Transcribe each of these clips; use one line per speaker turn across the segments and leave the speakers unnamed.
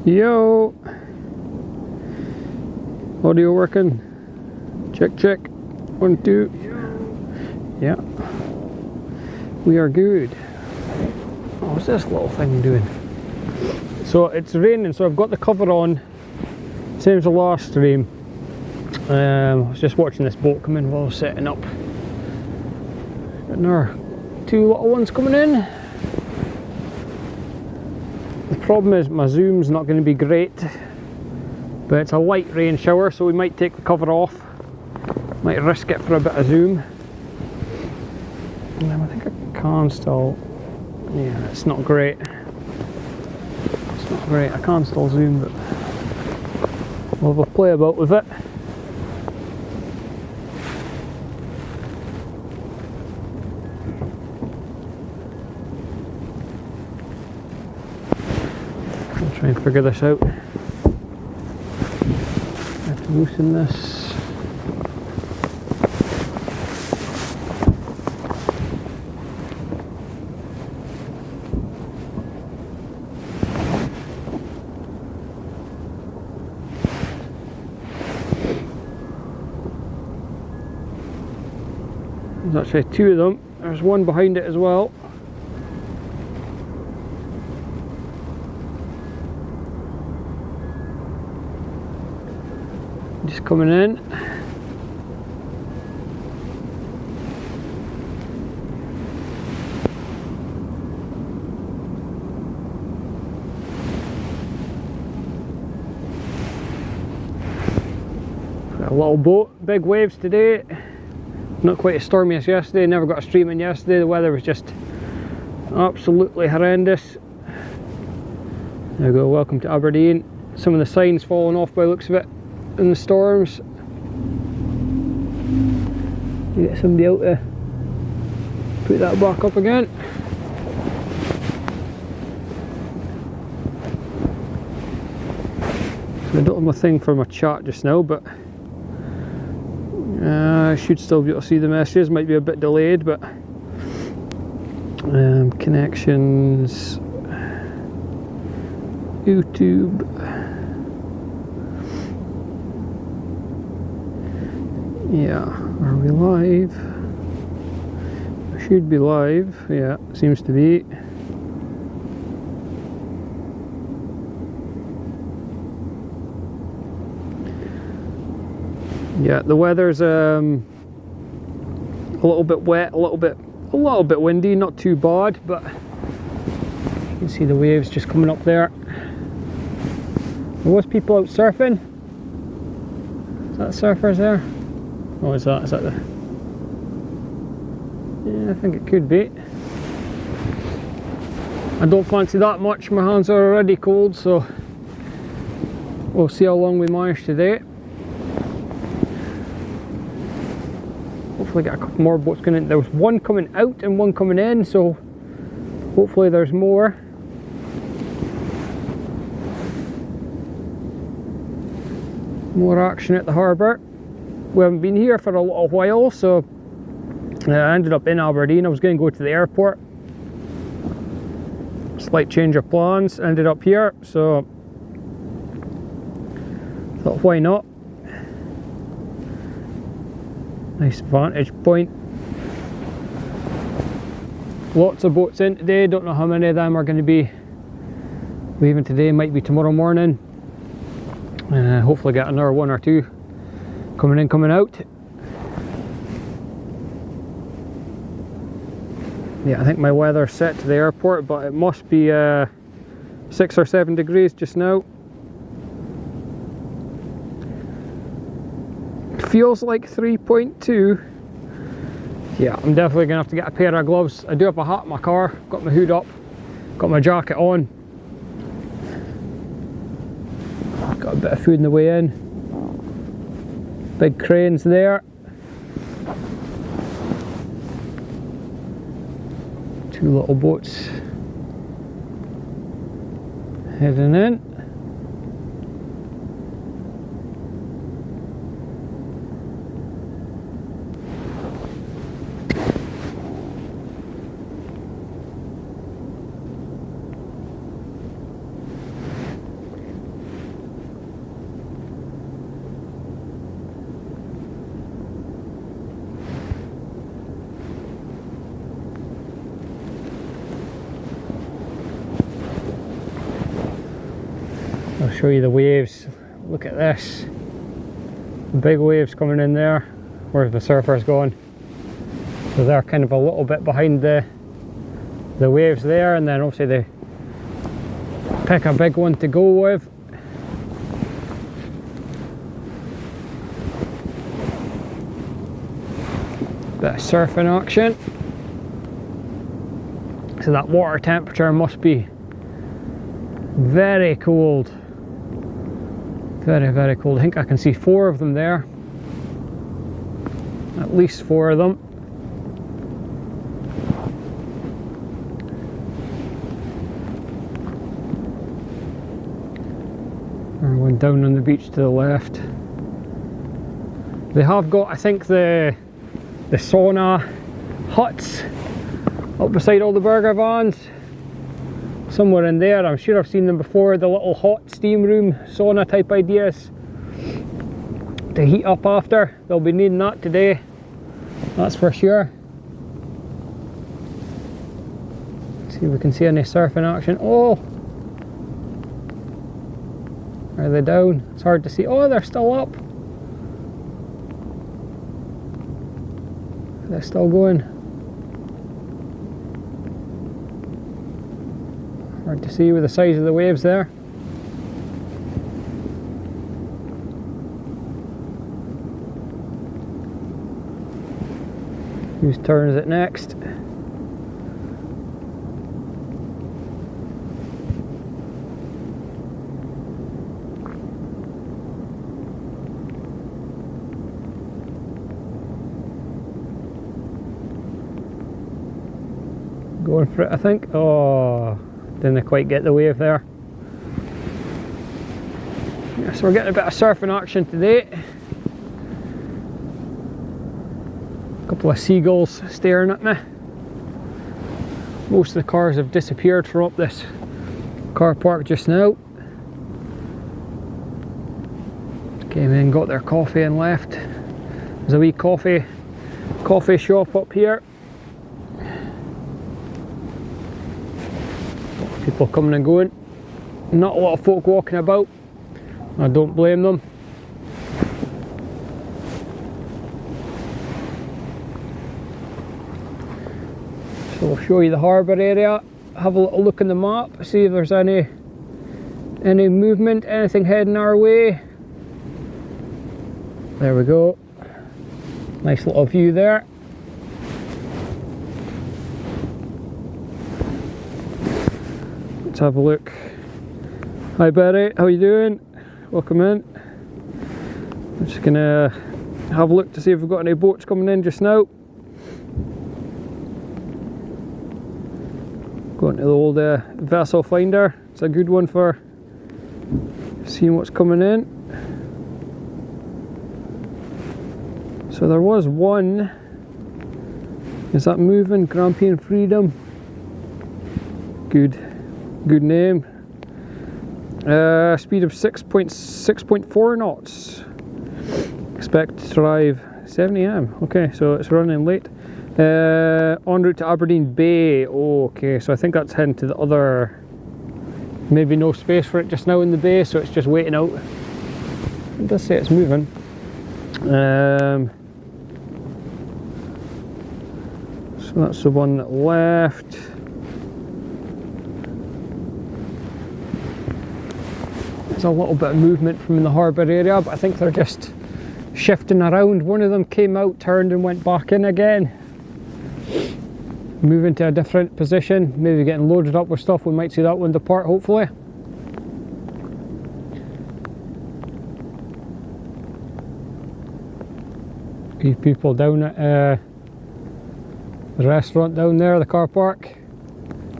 Yo! Audio working? Check, check. 1, 2. Yeah. We are good. Oh, what's this little thing doing? So it's raining, so I've got the cover on. Same as the last stream. I was just watching this boat come in while I was setting up. Got another 2 little ones coming in. The problem is my zoom's not going to be great, but it's a light rain shower, so we might take the cover off. Might risk it for a bit of zoom. I think I can still. Yeah, it's not great. It's not great. I can still zoom, but we'll have a play about with it. I'll try and figure this out. I have to loosen this. There's actually 2 of them. There's one behind it as well. Just coming in. Got a little boat, big waves today. Not quite as stormy as yesterday, never got a stream in yesterday. The weather was just absolutely horrendous. There we go, welcome to Aberdeen. Some of the signs falling off by the looks of it in the storms. You get somebody out to put that back up again. So I don't have my thing for my chat just now, but I should still be able to see the messages. Might be a bit delayed, but connections, YouTube. Yeah, are we live? I should be live. Yeah, seems to be. Yeah, the weather's a little bit wet, a little bit windy, not too bad, but you can see the waves just coming up there. There was people out surfing. Is that surfers there? Oh, is that the? Yeah, I think it could be. I don't fancy that much. My hands are already cold, so we'll see how long we manage today. Hopefully get a couple more boats going in. There was one coming out and one coming in, so hopefully there's more. More action at the harbour. We haven't been here for a little while, so I ended up in Aberdeen. I was going to go to the airport. Slight change of plans, ended up here, so thought why not. Nice vantage point. Lots of boats in today. Don't know how many of them are going to be leaving today. Might be tomorrow morning. Hopefully get another 1 or 2 coming in, coming out. Yeah, I think my weather's set to the airport, but it must be 6 or 7 degrees just now. Feels like 3.2. Yeah, I'm definitely gonna have to get a pair of gloves. I do have a hat in my car, got my hood up, got my jacket on. Got a bit of food in the way in. Big cranes there. 2 little boats heading in. show you the waves. Look at this. Big waves coming in there. Where's the surfers going? So they're kind of a little bit behind the waves there, and then obviously they pick a big one to go with. Bit of surfing action. So that water temperature must be very cold. Very, very cold. I think I can see 4 of them there. At least 4 of them. Or one down on the beach to the left. They have got, I think, the sauna huts up beside all the burger vans. Somewhere in there, I'm sure I've seen them before, the little hot steam room sauna type ideas to heat up after. They'll be needing that today, that's for sure. Let's see if we can see any surfing action. Oh! Are they down? It's hard to see. Oh, they're still up. They're still going. Hard to see with the size of the waves there. Whose turn is it next? Going for it, I think. Oh, didn't quite get the wave there. Yeah, so we're getting a bit of surfing action today. A couple of seagulls staring at me. Most of the cars have disappeared from up this car park just now. Came in, got their coffee and left. There's a wee coffee shop up here. People coming and going. Not a lot of folk walking about. I don't blame them. So we'll show you the harbour area. Have a little look in the map. See if there's any movement, anything heading our way. There we go. Nice little view there. Let's have a look. Hi Barry, how you doing? Welcome in. I'm just gonna have a look to see if we've got any boats coming in just now. Going to the old vessel finder. It's a good one for seeing what's coming in. So there was one. Is that moving? Grampian Freedom. Good name. Speed of 6.4 knots. Expect to arrive 7 AM. Okay, so it's running late. En route to Aberdeen Bay. Okay, so I think that's heading to the other. Maybe no space for it just now in the bay, so it's just waiting out. It does say it's moving. So that's the one that left. There's a little bit of movement from in the harbour area, but I think they're just shifting around. One of them came out, turned and went back in again. Moving to a different position, maybe getting loaded up with stuff. We might see that one depart hopefully. These people down at the restaurant down there, the car park,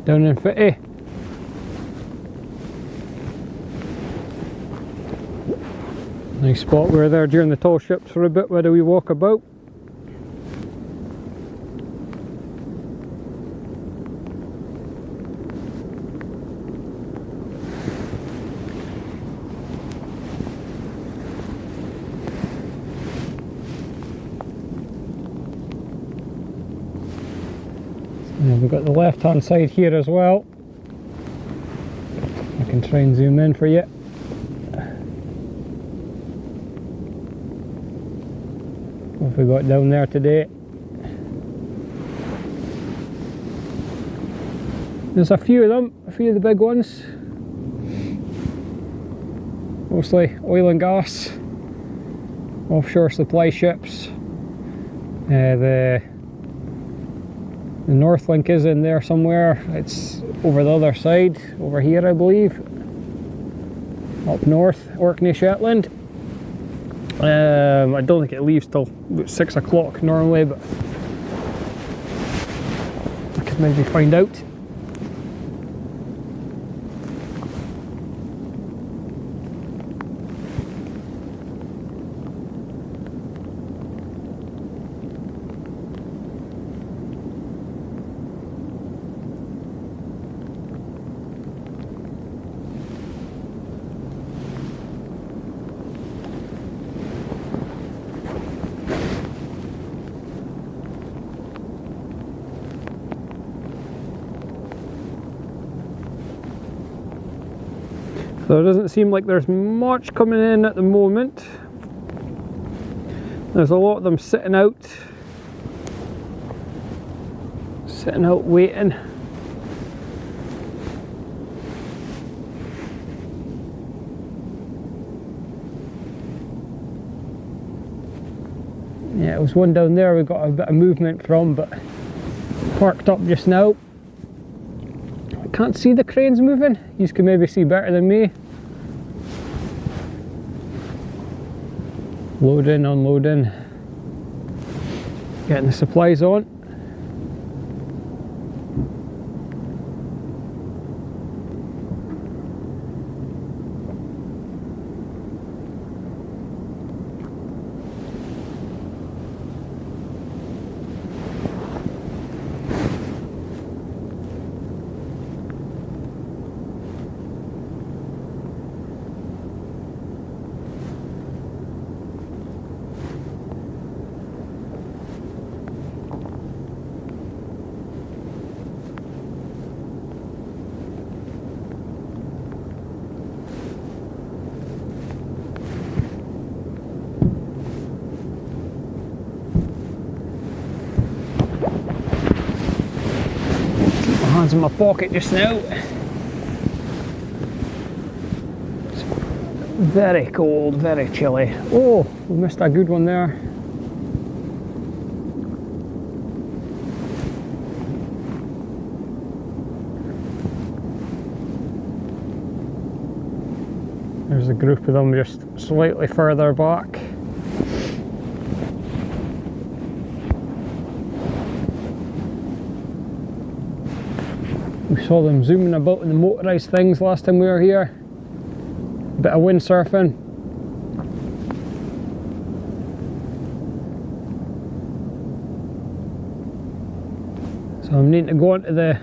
down in Fitty. Nice spot. We were there during the tall ships for a bit. Where do we walk about? And we've got the left hand side here as well. I can try and zoom in for you. What have we got down there today? There's a few of them, a few of the big ones. Mostly oil and gas, offshore supply ships. The North Link is in there somewhere. It's over the other side, over here I believe. Up north, Orkney, Shetland. I don't think it leaves till about 6 o'clock normally, but I could maybe find out. So it doesn't seem like there's much coming in at the moment. There's a lot of them sitting out waiting. Yeah, it was one down there we got a bit of movement from, but parked up just now. I can't see the cranes moving. You can maybe see better than me. Loading, unloading, getting the supplies on. Hands in my pocket just now. It's very cold, very chilly. Oh, we missed a good one there. There's a group of them just slightly further back. We saw them zooming about in the motorised things last time we were here. A bit of windsurfing. So I'm needing to go onto the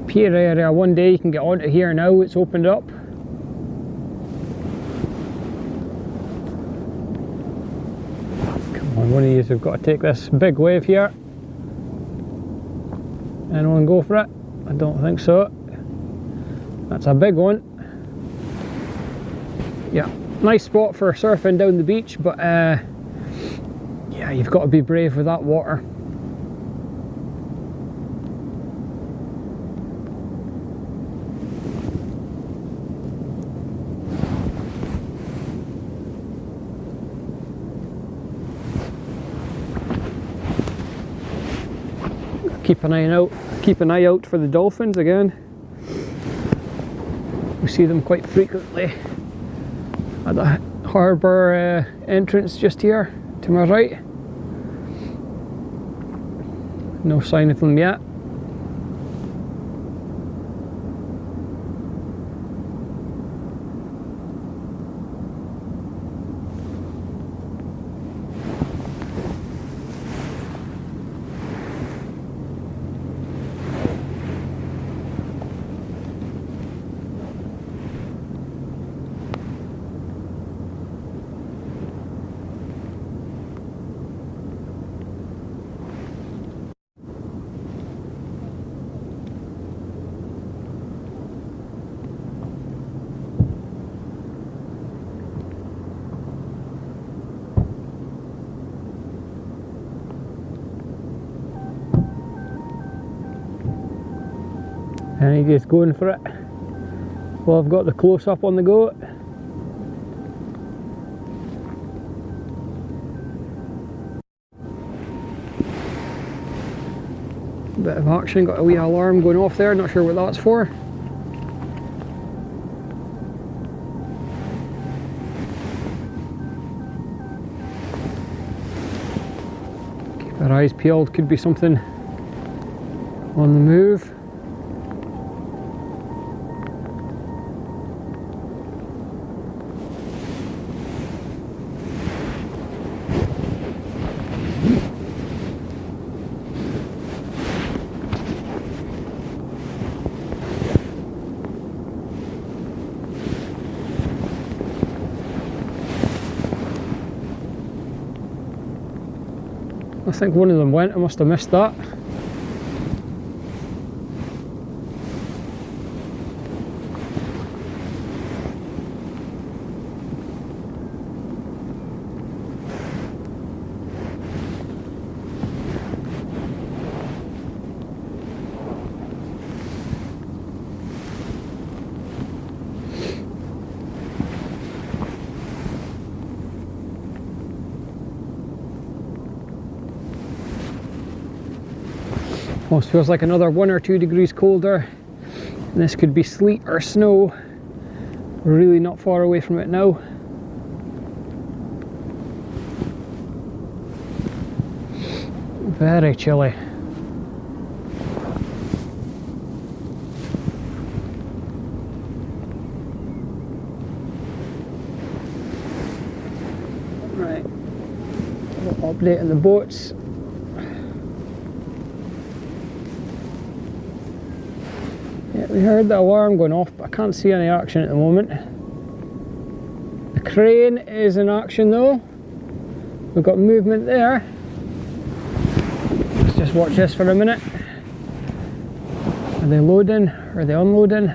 pier area one day. You can get onto here now, it's opened up. Come on, one of you have got to take this big wave here. Anyone go for it? I don't think so. That's a big one. Yeah, nice spot for surfing down the beach, but yeah, you've got to be brave with that water. Keep an eye out for the dolphins again. We see them quite frequently at the harbour entrance just here to my right. No sign of them yet. and he gets going for it. Well, I've got the close-up on the goat. Bit of action, got a wee alarm going off there, not sure what that's for. Keep our eyes peeled, could be something on the move. I think one of them went, I must have missed that. Almost feels like another 1 or 2 degrees colder, and this could be sleet or snow. We're really not far away from it now. Very chilly. Right, a little update on the boats. We heard the alarm going off, but I can't see any action at the moment. The crane is in action though. We've got movement there. Let's just watch this for a minute. Are they loading? Are they unloading?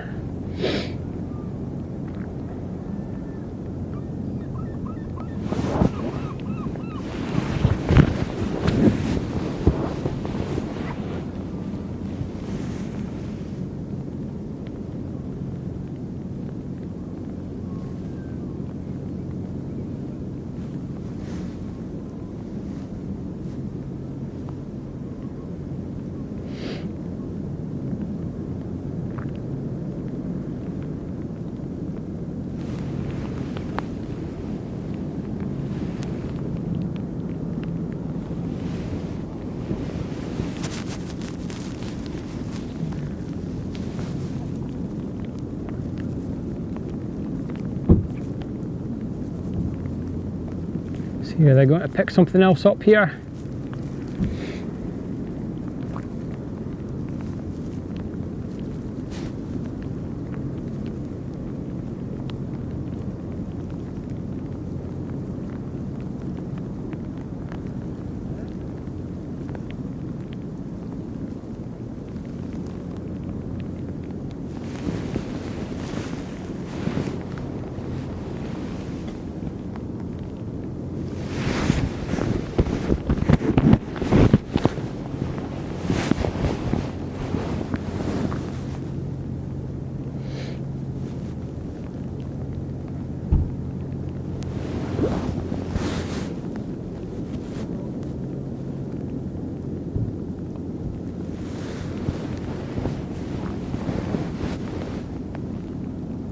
See, are they going to pick something else up here?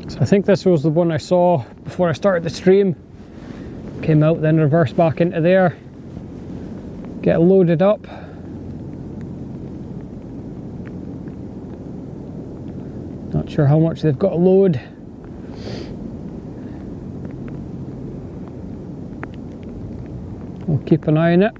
So I think this was the one I saw before I started the stream. Came out, then reversed back into there. Get loaded up. Not sure how much they've got to load. We'll keep an eye on it.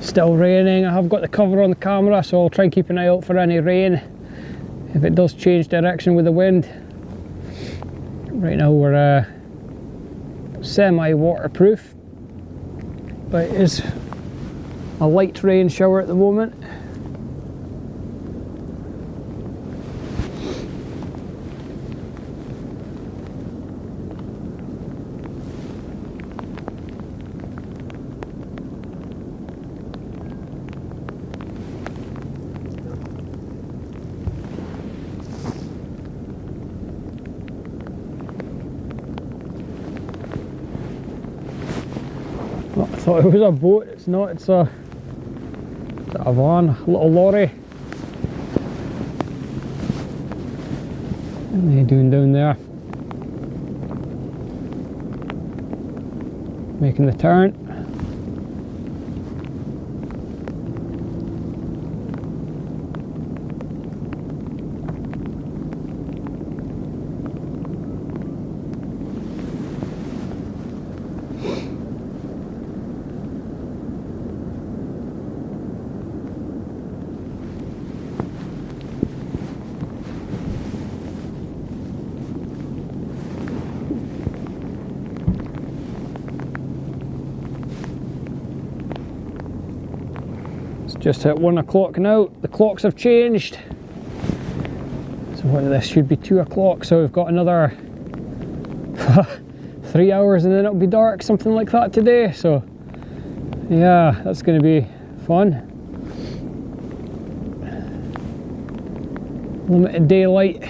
Still raining. I have got the cover on the camera, so I'll try and keep an eye out for any rain if it does change direction with the wind. Right now we're semi-waterproof, but it is a light rain shower at the moment. Oh, I thought it was a boat, it's not, it's a van, a little lorry. What are they doing down there? Making the turn. Just at 1 o'clock now, the clocks have changed. So this should be 2 o'clock, so we've got another 3 hours and then it'll be dark, something like that today. So yeah, that's going to be fun. Limited daylight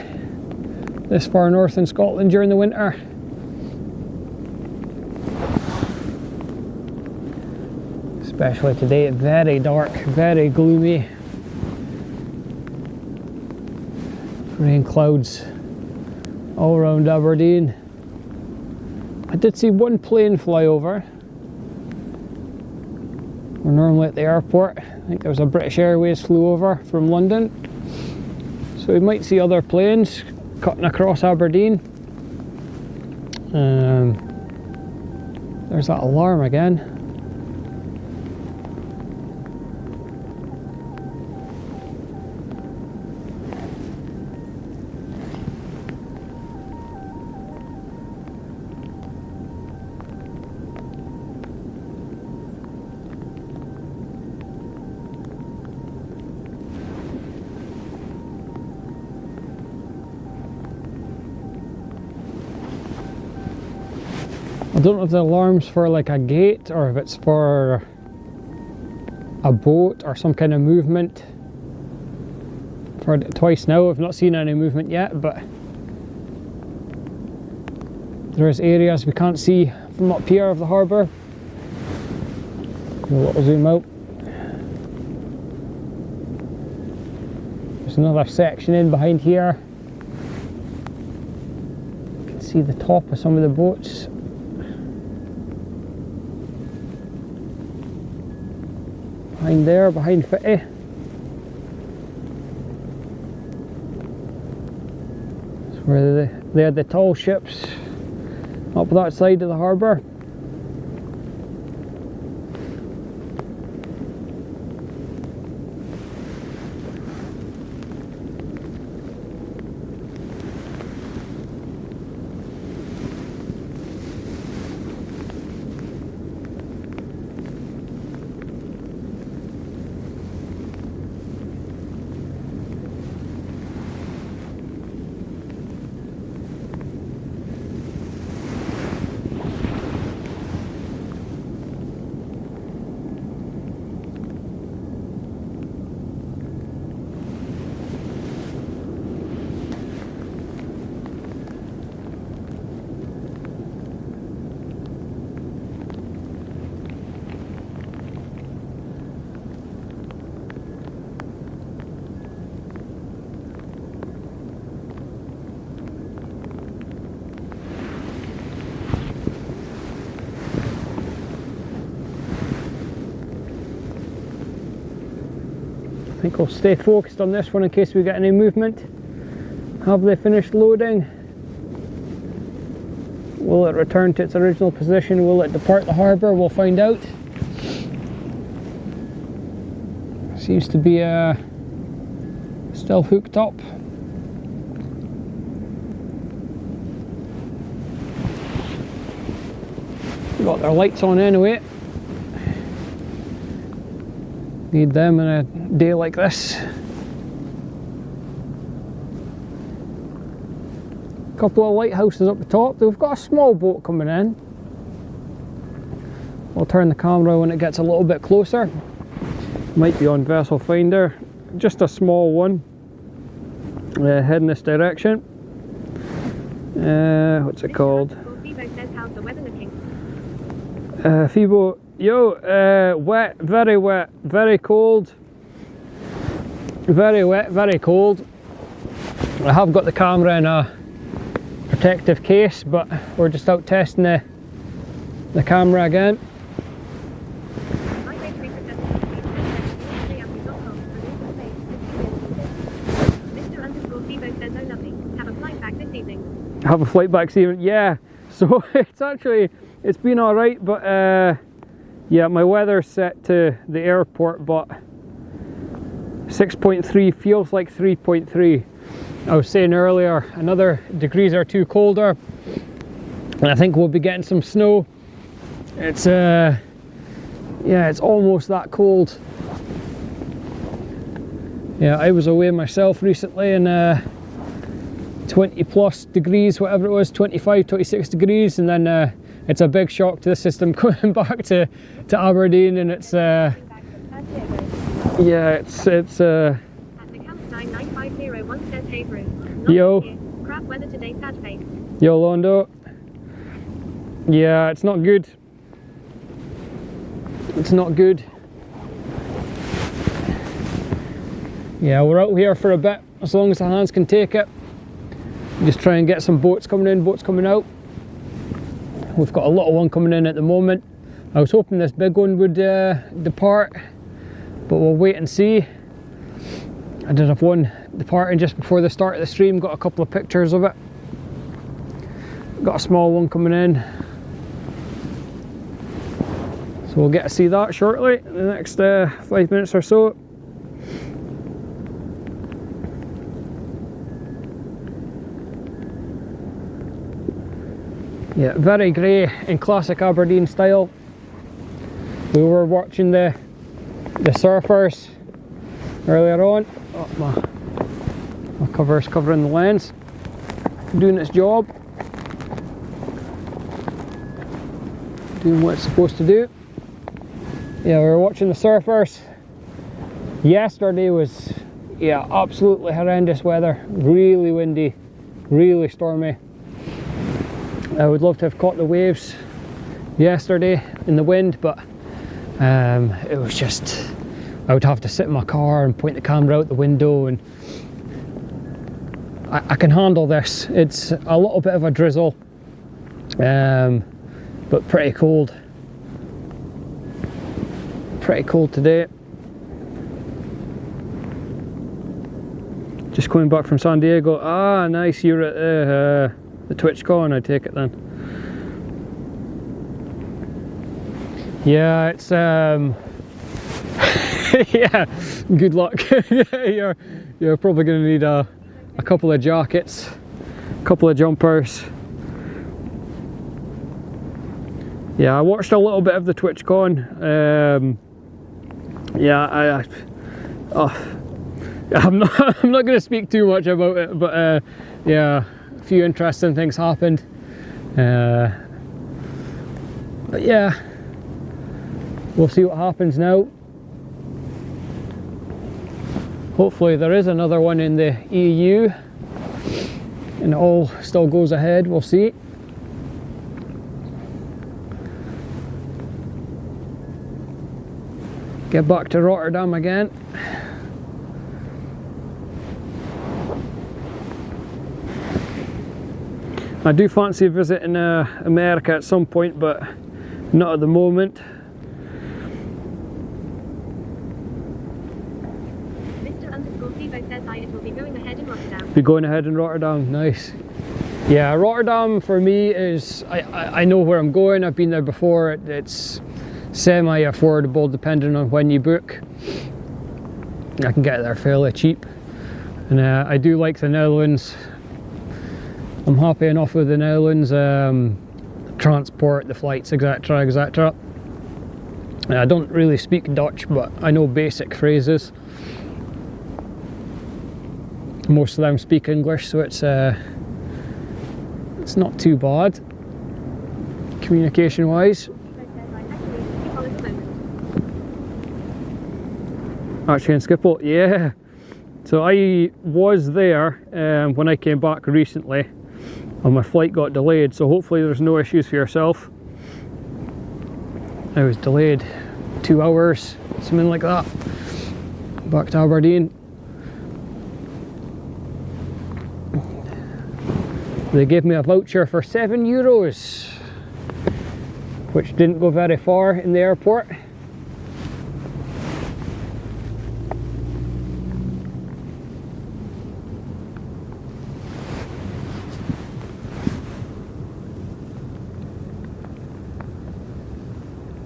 this far north in Scotland during the winter. Especially today, very dark, very gloomy. Rain clouds all around Aberdeen. I did see one plane fly over. We're normally at the airport. I think there was a British Airways flew over from London. So we might see other planes cutting across Aberdeen. There's that alarm again. I don't know if the alarm's for like a gate or if it's for a boat or some kind of movement. I've heard it twice now, I've not seen any movement yet, but there's areas we can't see from up here of the harbour. A little zoom out. There's another section in behind here. You can see the top of some of the boats. Behind there, behind Fitty. That's where they had the tall ships up that side of the harbour. I think I'll stay focused on this one in case we get any movement. Have they finished loading? Will it return to its original position? Will it depart the harbour? We'll find out. Seems to be still hooked up. Got their lights on anyway. Need them in a day like this. Couple of lighthouses up the top. We've got a small boat coming in. I'll turn the camera when it gets a little bit closer. Might be on Vessel Finder. Just a small one. Heading this direction. What's it called? Phoebo Yo, wet, very cold. Very wet, very cold. I have got the camera in a protective case, but we're just out testing the camera again. Have a flight back this evening. Yeah, so it's been all right, but yeah, my weather's set to the airport, but 6.3 feels like 3.3. I was saying earlier, another degrees or two colder, and I think we'll be getting some snow. It's yeah, it's almost that cold. Yeah, I was away myself recently in 20 plus degrees, whatever it was, 25, 26 degrees, and then it's a big shock to the system coming back to Aberdeen, and it's yeah, it's yo, crap weather today, sad face. Yo Londo. Yeah, it's not good. It's not good. Yeah, we're out here for a bit, as long as the hands can take it. Just try and get some boats coming in, boats coming out. We've got a little one coming in at the moment. I was hoping this big one would depart, but we'll wait and see. I did have one departing just before the start of the stream, got a couple of pictures of it. Got a small one coming in. So we'll get to see that shortly, in the next 5 minutes or so. Yeah, very grey in classic Aberdeen style. We were watching the surfers earlier on. Oh, my cover's covering the lens. Doing its job. Doing what it's supposed to do. Yeah, we were watching the surfers. Yesterday was, yeah, absolutely horrendous weather. Really windy, really stormy. I would love to have caught the waves yesterday in the wind, but it was just, I would have to sit in my car and point the camera out the window, and I can handle this. It's a little bit of a drizzle, but pretty cold. Pretty cold today. Just coming back from San Diego. Ah, nice, you're at the TwitchCon, I take it then. Yeah, it's yeah, good luck. you're probably going to need a couple of jackets, a couple of jumpers. Yeah, I watched a little bit of the TwitchCon. Yeah, I'm not going to speak too much about it, but yeah, a few interesting things happened. But yeah, we'll see what happens now. Hopefully there is another one in the EU and it all still goes ahead, we'll see. Get back to Rotterdam again. I do fancy visiting America at some point, but not at the moment.
Mr. says it will be going ahead in Rotterdam.
Be going ahead in Rotterdam, nice. Yeah, Rotterdam for me is, I know where I'm going, I've been there before. It's semi-affordable depending on when you book. I can get there fairly cheap. And I do like the Netherlands. I'm happy enough with the Netherlands, transport, the flights, etc, etc. I don't really speak Dutch, but I know basic phrases. Most of them speak English, so it's not too bad communication wise. Actually in Schiphol, yeah. So I was there when I came back recently, and my flight got delayed, so hopefully there's no issues for yourself. I was delayed 2 hours, something like that, back to Aberdeen. They gave me a voucher for €7, which didn't go very far in the airport.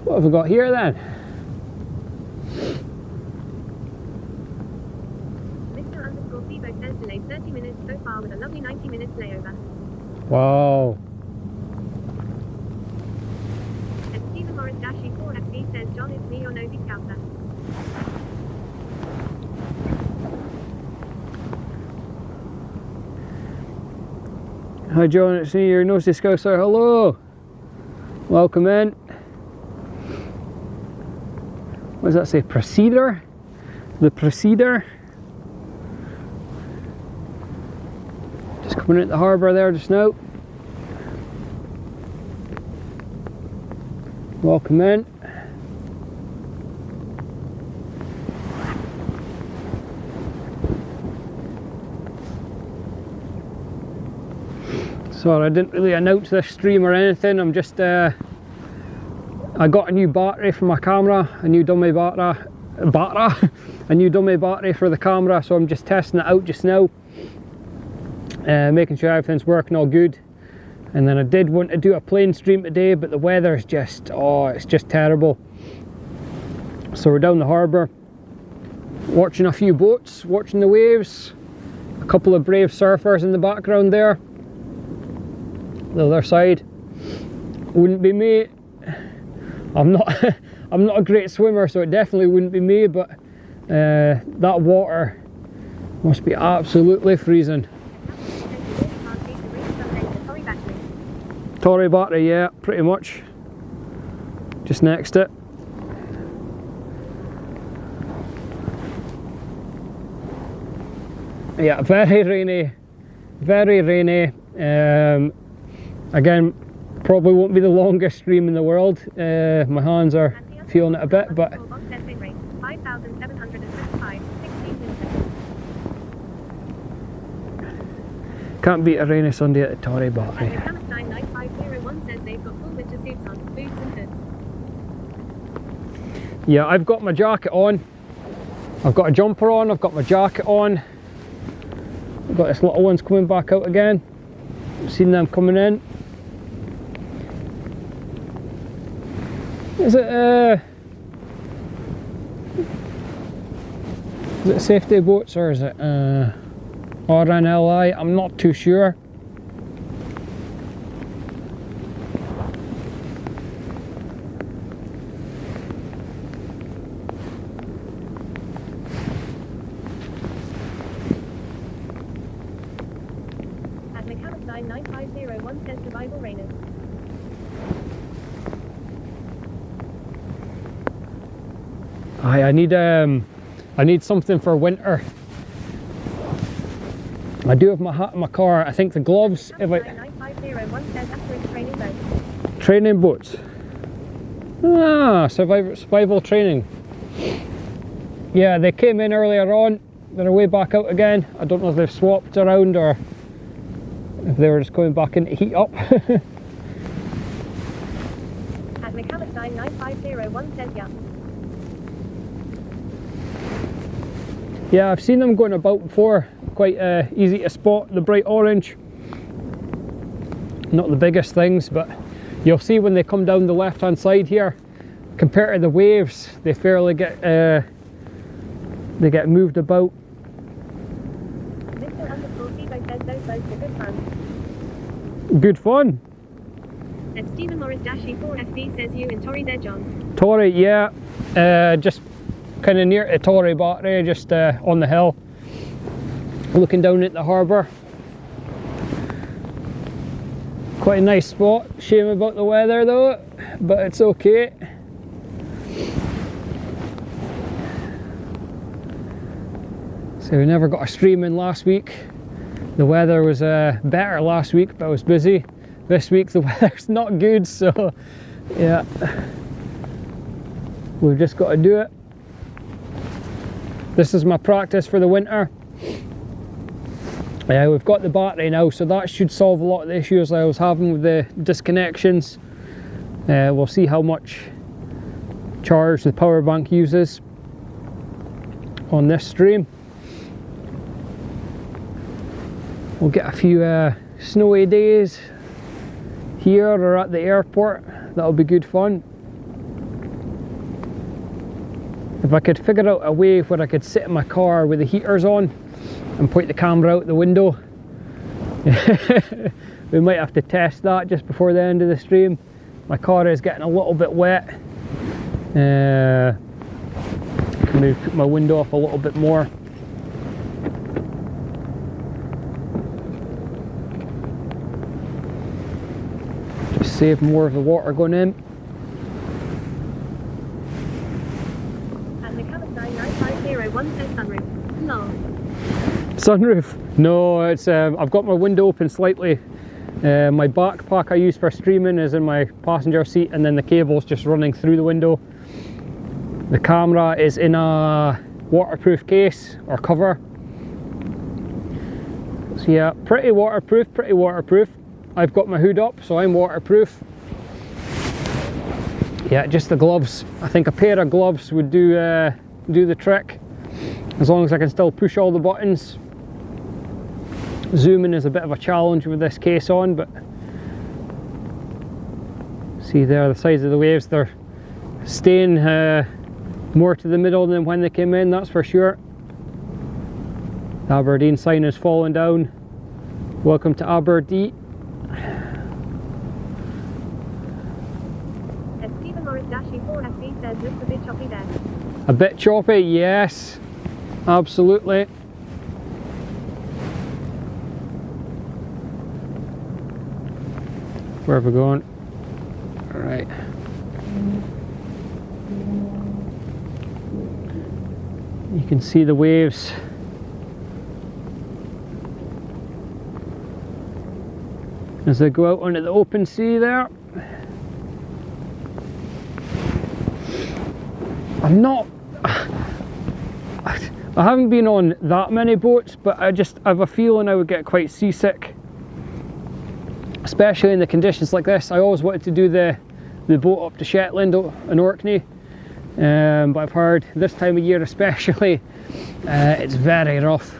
What have we got here then?
Mr. says delayed 30 minutes so far with a lovely 90 minutes layover.
Wow.
And Stephen Morris -E4FB says John, it's me, your nosy scouser.
Hi John, it's me, your nosy scouser. Hello. Welcome in. What does that say? Procedure? The Procedure. Just coming into the harbour there just now. Welcome in. Sorry, I didn't really announce this stream or anything. I'm just I got a new battery for my camera, a new dummy battery, a new dummy battery for the camera, so I'm just testing it out just now, making sure everything's working all good. And then I did want to do a plane stream today, but the weather is just, oh, it's just terrible. So we're down the harbour, watching a few boats, watching the waves, a couple of brave surfers in the background there. The other side wouldn't be me. I'm not a great swimmer, so it definitely wouldn't be me, but that water must be absolutely freezing. Torrey battery, yeah, pretty much. Just next it. Yeah, very rainy, very rainy. Again, probably won't be the longest stream in the world. My hands are feeling it a bit, but can't beat a rainy Sunday at the Torrey battery. Yeah, I've got my jacket on. I've got a jumper on, I've got my jacket on. I've got this little one's coming back out again. I've seen them coming in. Is it safety boats or is it RNLI? I'm not too sure.
At Mechanic 99501 says survival rainers.
I need something for winter. I do have my hat in my car. I think the gloves, if I...
99501 says after training boat.
Training boats. Ah, survival training. Yeah, they came in earlier on. They're way back out again. I don't know if they've swapped around or if they were just going back in to heat up.
At Mechanic 99501 says yeah.
Yeah, I've seen them going about before. Quite easy to spot, the bright orange. Not the biggest things, but you'll see when they come down the left hand side here, compared to the waves, they fairly get moved about.
Mr. says those boats are good fun.
Good fun.
And Stephen Morris -E4FB says you and Torrey there, John.
Torrey, yeah. Just kind of near to Torrey battery, just on the hill, looking down at the harbour. Quite a nice spot. Shame about the weather though, but it's okay. So we never got a stream in last week. The weather was better last week, but I was busy. This week the weather's not good, so yeah. We've just got to do it. This is my practice for the winter. We've got the battery now, so that should solve a lot of the issues I was having with the disconnections. We'll see how much charge the power bank uses on this stream. We'll get a few snowy days here or at the airport. That'll be good fun. If I could figure out a way where I could sit in my car with the heaters on and point the camera out the window. We might have to test that just before the end of the stream. My car is getting a little bit wet. Can maybe put my window up a little bit more. Just save more of the water going in.
And the Cabot 99501 says sunroof. No.
Sunroof? No, it's I've got my window open slightly. My backpack I use for streaming is in my passenger seat, and then the cable's just running through the window. The camera is in a waterproof case or cover. So yeah, pretty waterproof, pretty waterproof. I've got my hood up, so I'm waterproof. Yeah, just the gloves. I think a pair of gloves would do the trick, as long as I can still push all the buttons. Zooming is a bit of a challenge with this case on, but see there, the size of the waves, they're staying more to the middle than when they came in, that's for sure. The Aberdeen sign is falling down. Welcome to Aberdeen.
Stephen Morris Dashi 4FB says looks a bit choppy there.
A bit choppy, yes, absolutely. Where are we going? All right. You can see the waves. As they go out onto the open sea there. I haven't been on that many boats, but I have a feeling I would get quite seasick. Especially in the conditions like this. I always wanted to do the boat up to Shetland and Orkney, but I've heard this time of year especially, it's very rough,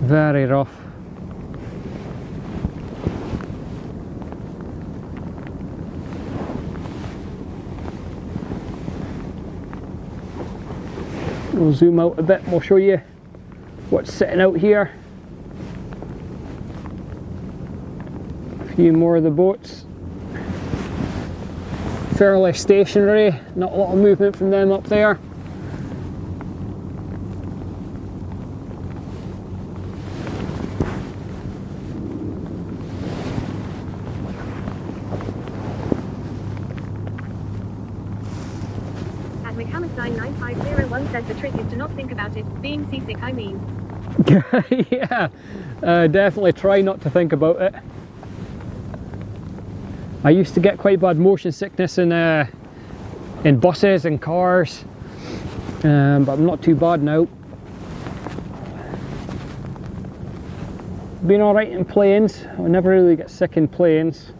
very rough. We'll zoom out a bit and we'll show you what's sitting out here. A few more of the boats. Fairly stationary, not a lot of movement from them up there.
At Mechanic 99501 says the trick is to not think about it. Being seasick, I mean.
Yeah, definitely try not to think about it. I used to get quite bad motion sickness in buses and cars, but I'm not too bad now. Been alright in planes. I never really get sick in planes.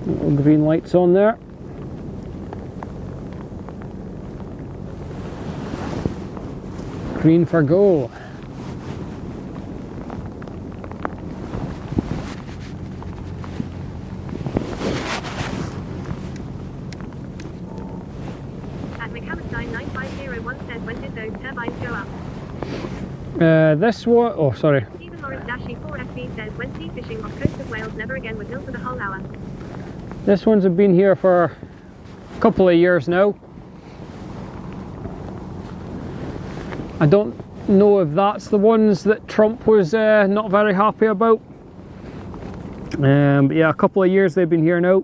Little green lights on there. Green for go.
At Mechanic 99501 says when did those turbines go up?
This one, oh sorry.
Stephen Morris Dashi 4FB says when sea fishing off coast of Wales never again with Hill for the whole hour.
This one's been here for a couple of years now. I don't know if that's the ones that Trump was not very happy about. But yeah, a couple of years they've been here now.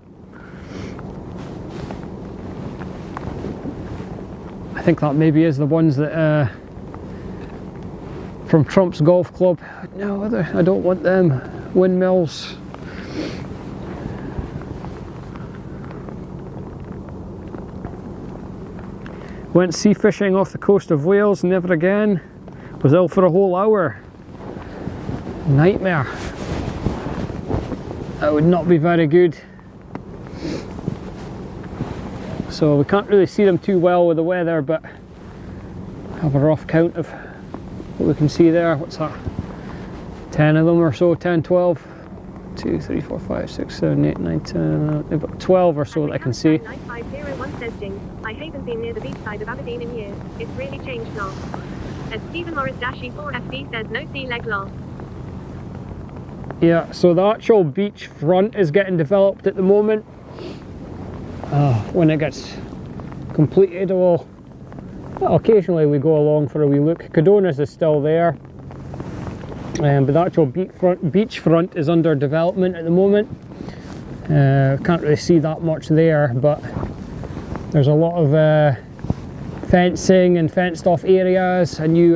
I think that maybe is the ones that from Trump's Golf Club. No, I don't want them. Windmills. Went sea fishing off the coast of Wales, never again. Was ill for a whole hour. Nightmare. That would not be very good. So we can't really see them too well with the weather, but have a rough count of what we can see there. What's that? 10 of them or so, 10, 12. 2, 3, 4, 5, 6, 7, 8, 9, 10, about 12 or so that I can see.
9501 says Jing, I haven't been near the beach side of Aberdeen in years. It's really changed now. As Stephen Morris-4FB says no sea leg long.
Yeah, so the actual beach front is getting developed at the moment. When it gets completed, well, occasionally we go along for a wee look. Cadonas is still there. But the actual beach front is under development at the moment. Can't really see that much there, but there's a lot of fencing and fenced off areas. A new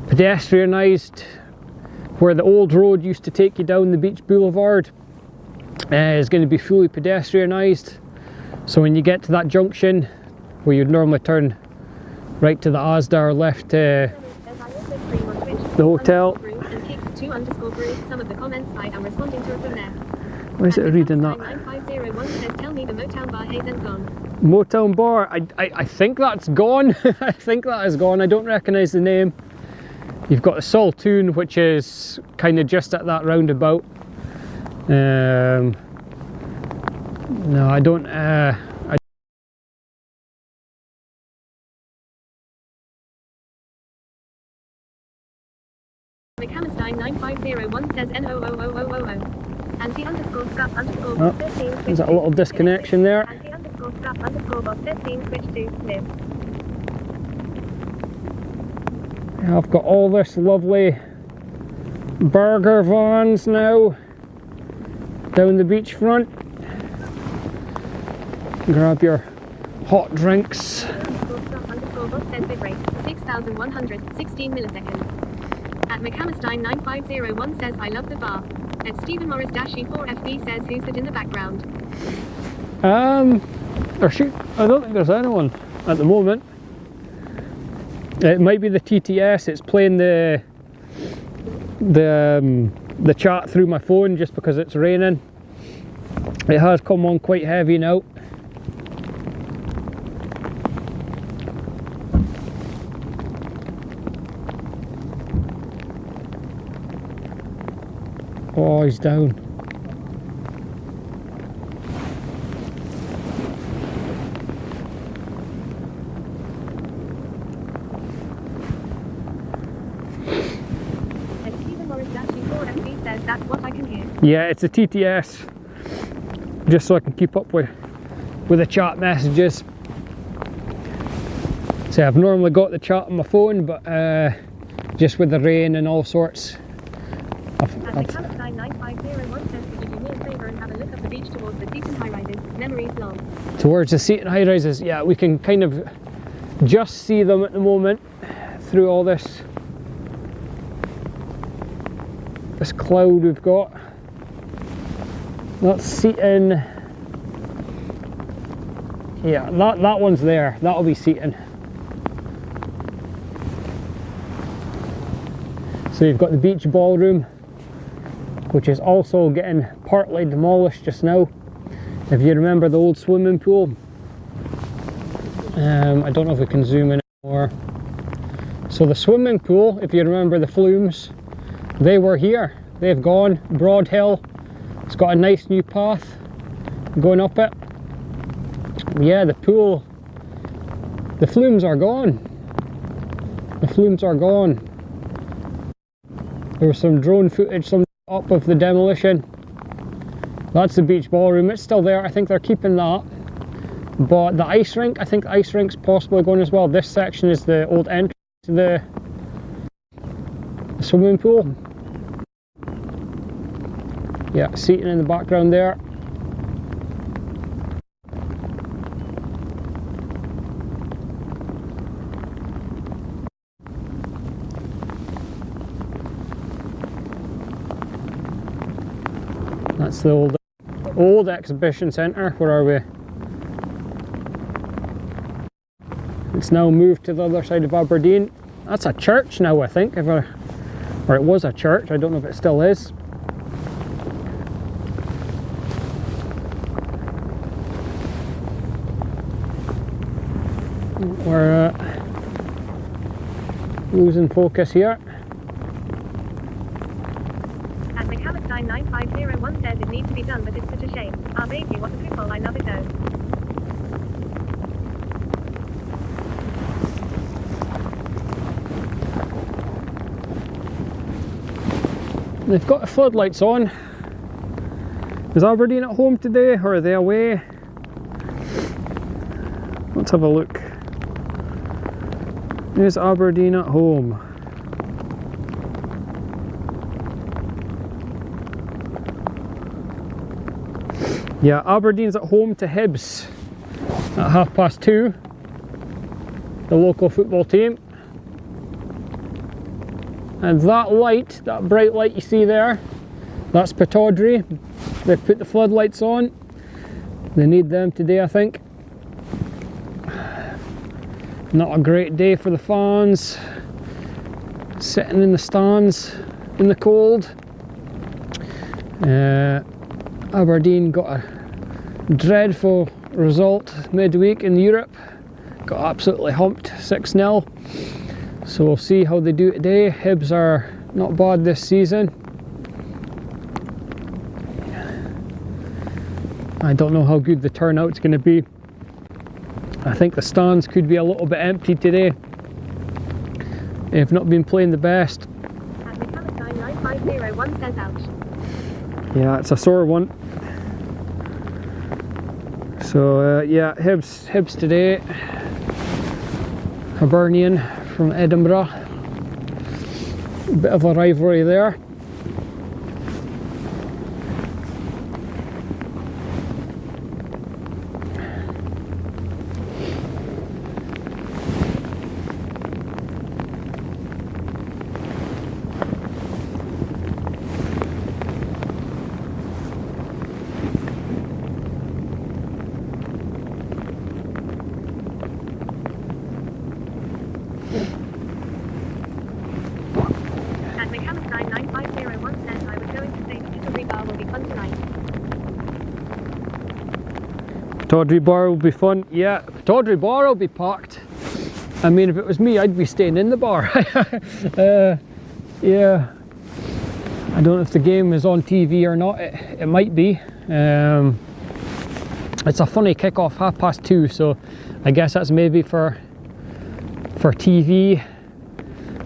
pedestrianised, where the old road used to take you down the beach boulevard, is going to be fully pedestrianised. So when you get to that junction where you'd normally turn right to the Asda or left to the hotel.
Some of the comments I am responding to from there.
Why is it reading that?
9501 says tell me the Motown bar hasn't gone.
Motown bar, I think that's gone. I think that is gone. I don't recognise the name. You've got the Saltoon, which is kind of just at that roundabout. No, I don't.
McHammerstein 9501 says NOOOOOO. Anti underscore scup underscore
Oh,
13.
there's a little disconnection there.
Anti underscore scup underscore bot 13 switch to live.
I've got all this lovely burger vans now down the beach front. Grab your hot drinks.
Underscore bot says bit rate 6116 milliseconds. At McHammerstein 9501 says I love the bar. At Stephen Morris-4FB says who's that in the background?
I don't think there's anyone at the moment. It might be the TTS. It's playing the chat through my phone just because it's raining. It has come on quite heavy now. Oh, he's down.
That's what I can hear.
Yeah, it's a TTS, just so I can keep up with the chat messages. So I've normally got the chat on my phone, but just with the rain and all sorts.
McHammerstein 9501 says could you do me a favour and have a look up the beach towards the Seaton high rises? Memories long. Towards
the Seaton high rises, yeah, we can kind of just see them at the moment through all this cloud we've got. That's Seaton. Yeah, that one's there. That'll be Seaton. So you've got the beach ballroom, which is also getting partly demolished just now. If you remember the old swimming pool, I don't know if we can zoom in anymore. So the swimming pool, if you remember the flumes, they were here. They've gone. Broad hill. It's got a nice new path going up it. Yeah, the pool, the flumes are gone. The flumes are gone. There was some drone footage up of the demolition. That's the beach ballroom. It's still there. I think they're keeping that. But the ice rink, I think the ice rink's possibly going as well. This section is the old entrance to the swimming pool. Yeah, Seaton in the background there. That's the old exhibition centre. Where are we? It's now moved to the other side of Aberdeen. That's a church now, I think, or it was a church. I don't know if it still is. We're losing focus here.
At McAllistein 9501 says it needs to be done, but it's such a shame. Ah, baby, what a people, I love it though.
They've got the floodlights on. Is Aberdeen at home today, or are they away? Let's have a look. Is Aberdeen at home? Yeah, Aberdeen's at home to Hibs at 2:30. The local football team. And that light, that bright light you see there, that's Pittodrie. They've put the floodlights on. They need them today, I think. Not a great day for the fans. Sitting in the stands in the cold. Aberdeen got a dreadful result midweek in Europe. Got absolutely humped 6-0. So we'll see how they do today. Hibs are not bad this season. I don't know how good the turnout's going to be. I think the stands could be a little bit empty today. They've not been playing the best.
At McAllistein 9501 says ouch.
Yeah, it's a sore one. So yeah, Hibs today. Hibernian from Edinburgh. Bit of a rivalry there.
At McAllistein 9501 says I was going to say the Pittodrie bar will be fun tonight.
Pittodrie bar will be fun. Yeah, Pittodrie bar will be packed. I mean, if it was me, I'd be staying in the bar. Yeah. I don't know if the game is on TV or not. It might be. It's a funny kick-off, 2:30, so I guess that's maybe for TV,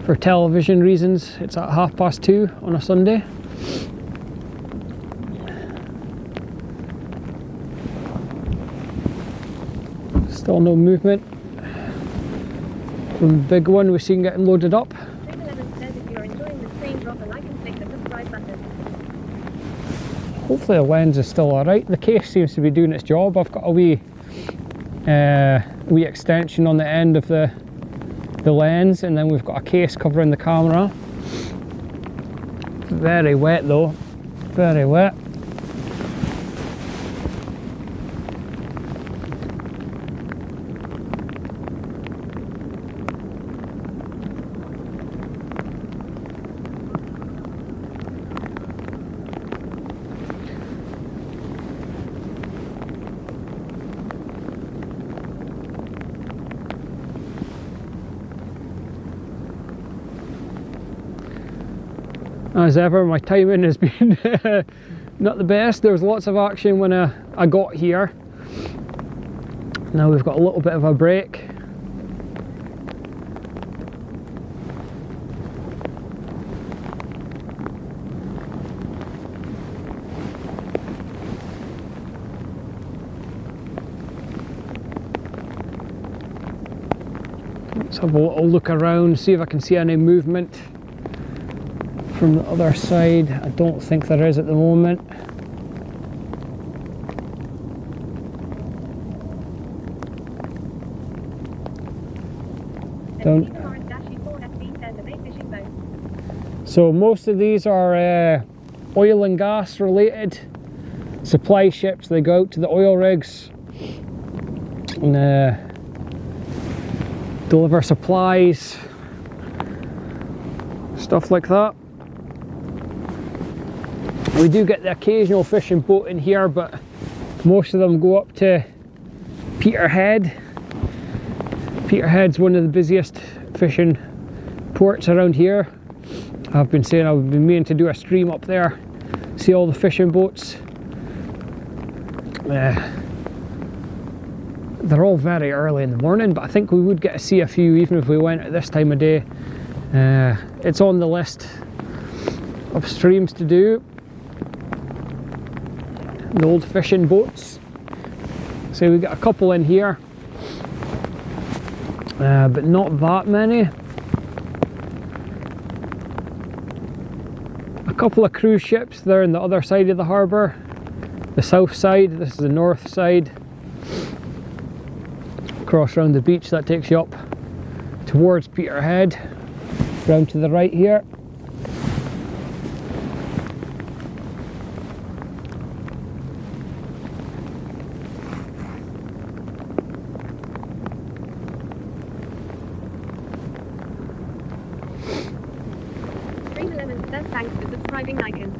for television reasons. It's at 2:30 on a Sunday. Still no movement from the big one we've seen getting loaded up.
11 says if you're enjoying the stream, drop a like and click the subscribe button.
Hopefully the lens is still alright. The case seems to be doing its job. I've got a wee extension on the end of the lens, and then we've got a case covering the camera. Very wet though, very wet. As ever, my timing has been not the best. There was lots of action when I got here. Now we've got a little bit of a break. Let's have a little look around, see if I can see any movement from the other side. I don't think there is at the moment. So most of these are oil and gas related. supply ships. They go out to the oil rigs and deliver supplies, stuff like that. We do get the occasional fishing boat in here, but most of them go up to Peterhead. Peterhead's one of the busiest fishing ports around here. I've been meaning to do a stream up there, see all the fishing boats. They're all very early in the morning, but I think we would get to see a few even if we went at this time of day. It's on the list of streams to do. The old fishing boats. So we got a couple in here, but not that many. A couple of cruise ships there on the other side of the harbour, the south side. This is the north side. Cross around the beach, that takes you up towards Peterhead, round to the right here.
Thanks for subscribing, Icon.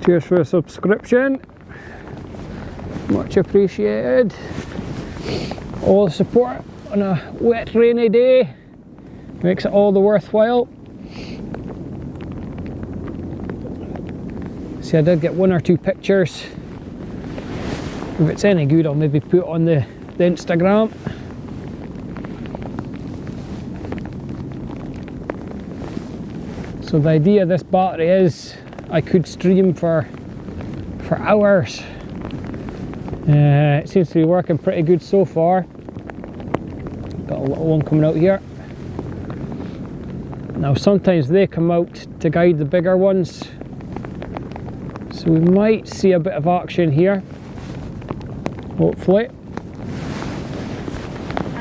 Cheers for a subscription. Much appreciated. All the support on a wet, rainy day makes it all the worthwhile. See, I did get one or two pictures. If it's any good, I'll maybe put it on the Instagram. So the idea of this battery is I could stream for hours. It seems to be working pretty good so far. Got a little one coming out here. Now sometimes they come out to guide the bigger ones, so we might see a bit of action here, hopefully.
And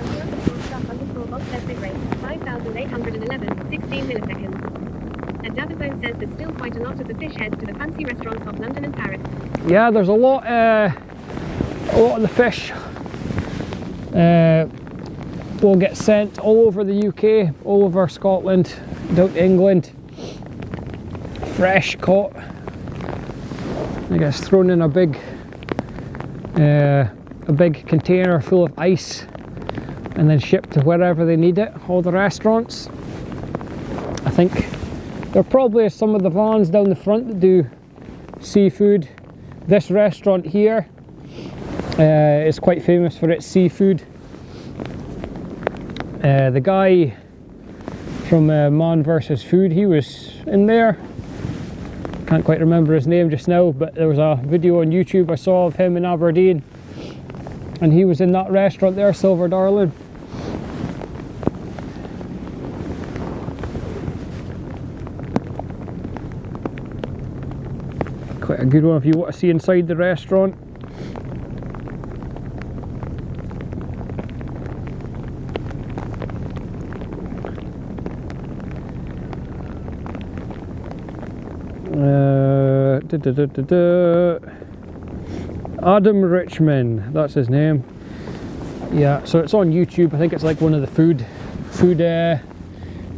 the underscore stuff underscore box says bit rate 5,811, 16 milliseconds. And Davenport says there's still quite a lot of the fish heads to the fancy restaurants of London and Paris.
Yeah, there's a lot of the fish will get sent all over the UK, all over Scotland, down to England. Fresh caught. I guess thrown in a big container full of ice and then shipped to wherever they need it, all the restaurants. I think there probably is some of the vans down the front that do seafood. This restaurant here is quite famous for its seafood. The guy from Man vs Food, he was in there. Can't quite remember his name just now, but there was a video on YouTube I saw of him in Aberdeen, and he was in that restaurant there, Silver Darling. Quite a good one if you want to see inside the restaurant. Adam Richmond, that's his name. Yeah, so it's on YouTube. I think it's like one of the food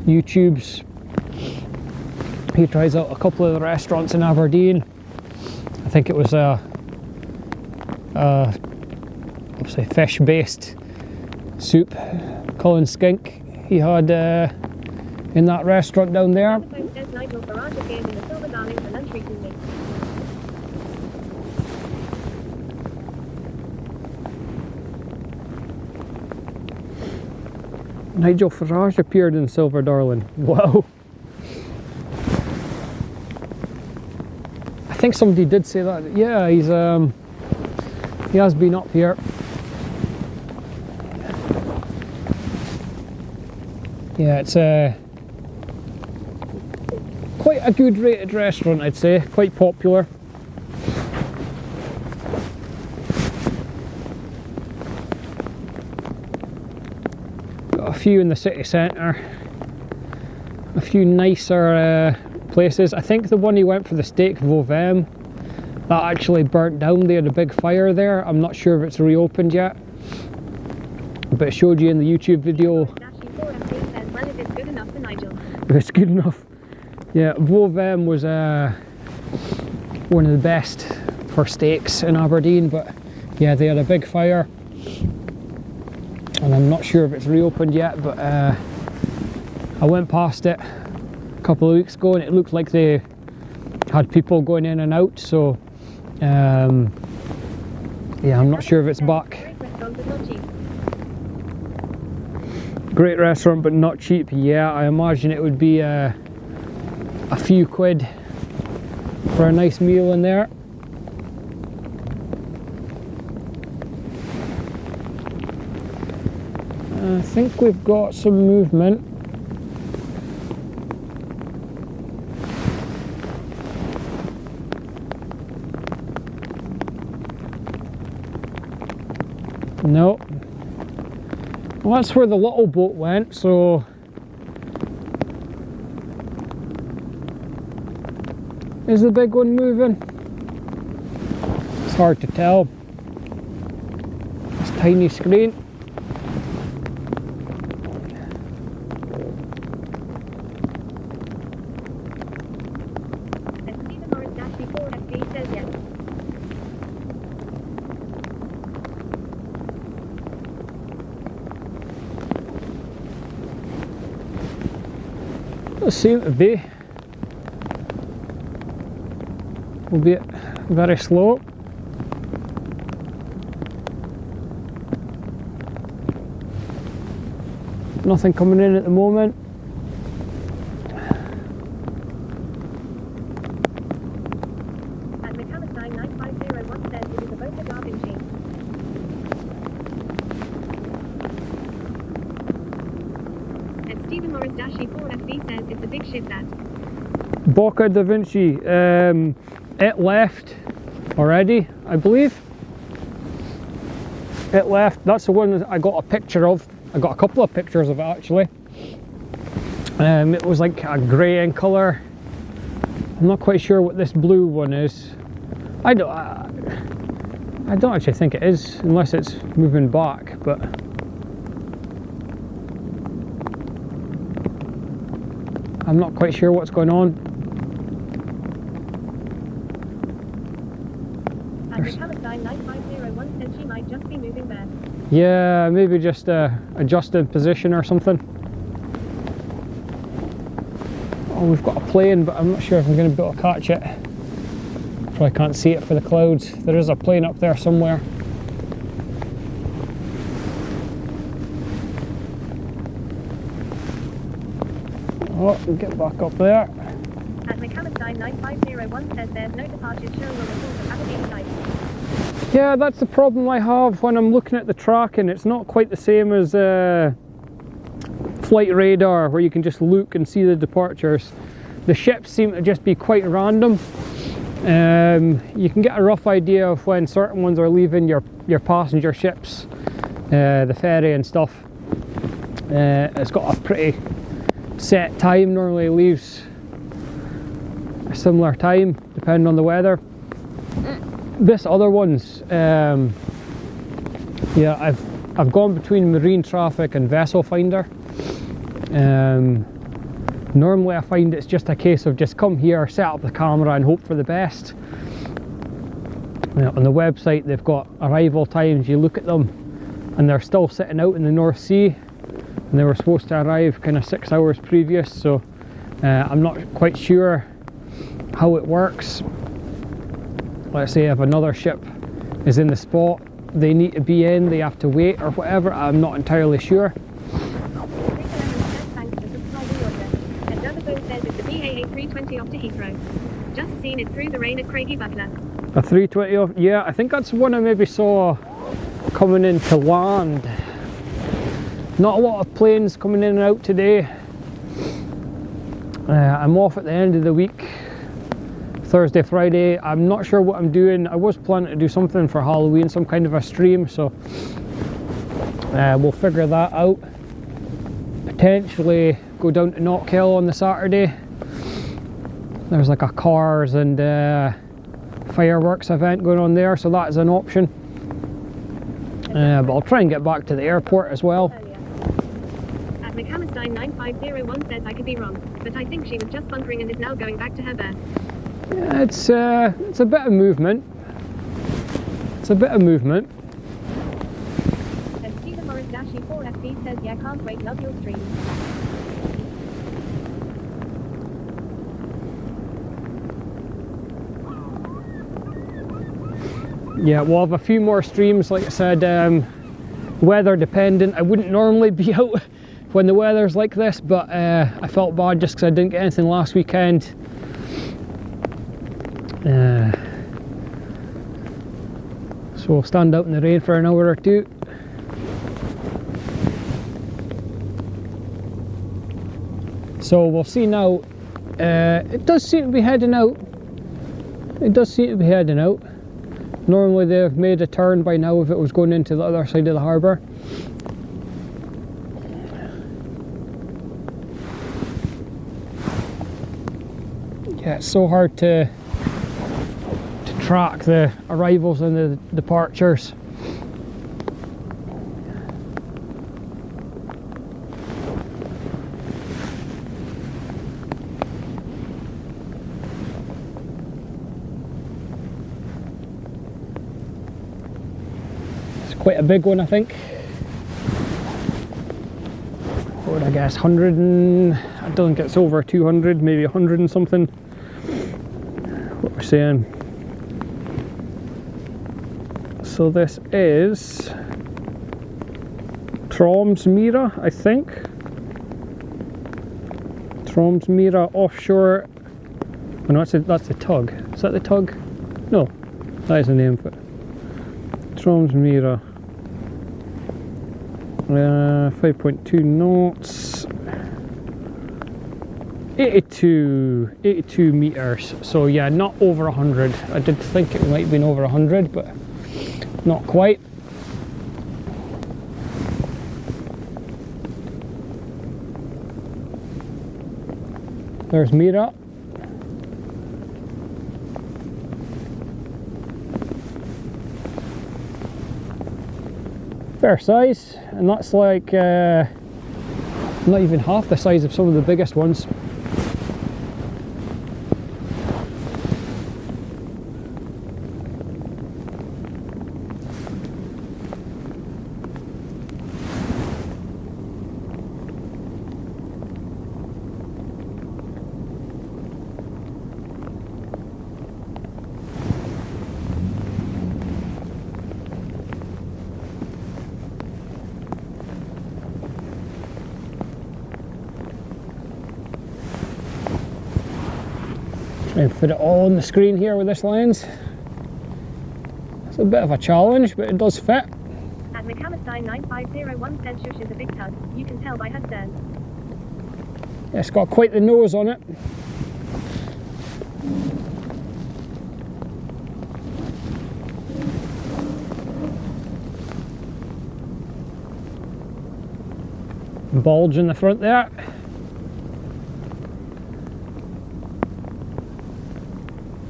YouTubes. He tries out a couple of the restaurants in Aberdeen. I think it was obviously fish-based soup, Colin Skink, he had in that restaurant down there. Nigel Farage appeared in Silver Darling. Wow. I think somebody did say that. Yeah, he has been up here. Yeah, it's quite a good rated restaurant, I'd say. Quite popular. Got a few in the city centre. A few nicer places. I think the one he went for the steak Vovem that actually burnt down. They had a big fire there. I'm not sure if it's reopened yet, but it showed you in the YouTube video.
Well, if it's good enough for Nigel.
If it's good enough. Yeah, Vovem was one of the best for steaks in Aberdeen, but yeah, they had a big fire, and I'm not sure if it's reopened yet, but I went past it a couple of weeks ago and it looked like they had people going in and out, so yeah, I'm not sure if it's back. Great restaurant but not cheap. Yeah, I imagine it would be a few quid for a nice meal in there. I think we've got some movement. No. Well, that's where the little boat went, so is the big one moving? It's hard to tell. It's a tiny screen. Does seem to be, albeit very slow. Nothing coming in at the moment.
At Mechanicline 9501 says it is a boat of Darwin. And Stephen Morris -E4FB says it's a big ship that.
Boca da Vinci, it left already, I believe. It left. That's the one that I got a picture of. I got a couple of pictures of it actually. It was like a grey in colour. I'm not quite sure what this blue one is. I don't actually think it is, unless it's moving back, but I'm not quite sure what's going on.
At Mechanicline 9501 says she might just be moving there.
Yeah, maybe just adjusted position or something. Oh, we've got a plane, but I'm not sure if I'm going to be able to catch it. Probably can't see it for the clouds. There is a plane up there somewhere. Oh, get back up there.
At Mechanicline 9501 says there's no departures showing on the course of Aberdeen tonight.
Yeah, that's the problem I have when I'm looking at the tracking. It's not quite the same as flight radar, where you can just look and see the departures. The ships seem to just be quite random. You can get a rough idea of when certain ones are leaving your passenger ships, the ferry and stuff. It's got a pretty set time. Normally leaves a similar time depending on the weather. This other one's, yeah, I've gone between marine traffic and vessel finder. Normally I find it's just a case of just come here, set up the camera and hope for the best. On the website they've got arrival times. You look at them and they're still sitting out in the North Sea, and they were supposed to arrive kind of 6 hours previous, so I'm not quite sure how it works. Let's say if another ship is in the spot they need to be in, they have to wait or whatever. I'm not entirely sure.
Another boat says it's the BAA 320 off to Heathrow. Just seen it through the rain at Craigie Butler.
A 320 off? Yeah, I think that's one I maybe saw coming into land. Not a lot of planes coming in and out today. I'm off at the end of the week, Thursday, Friday. I'm not sure what I'm doing. I was planning to do something for Halloween, some kind of a stream, so we'll figure that out. Potentially go down to Knockhill on the Saturday. There's like a cars and fireworks event going on there, so that is an option. But I'll try and get back to the airport as well.
At McHammerstein 9501 says I could be wrong, but I think she was just bunkering and is now going back to her berth.
Yeah, it's a bit of movement. It's a bit of movement.
And Stephen Morris Dashi 4FD says yeah, can't wait, love your stream.
Yeah, we'll have a few more streams, like I said, weather dependent. I wouldn't normally be out when the weather's like this, but I felt bad just because I didn't get anything last weekend. So we'll stand out in the rain for an hour or two. So we'll see now. It does seem to be heading out. It does seem to be heading out. Normally they've made a turn by now if it was going into the other side of the harbour. Yeah, it's so hard to track the arrivals and the departures. Quite a big one, I think. What would I guess? 100 and I don't think it's over 200, maybe 100 and something. What we're saying. So this is Tromsmira, I think. Tromsmira offshore. Oh no, that's the tug. Is that the tug? No, that is the name for it. Tromsmira. 5.2 knots, 82 meters, so yeah, not over 100. I did think it might have been over 100, but not quite. There's Mira. Fair size, and that's like not even half the size of some of the biggest ones. Try and fit it all on the screen here with this lens. It's a bit of a challenge, but it does fit.
At McHammerstein 9501 says Shush is a big tug. You can tell by her stern.
Yeah, it's got quite the nose on it. Bulge in the front there.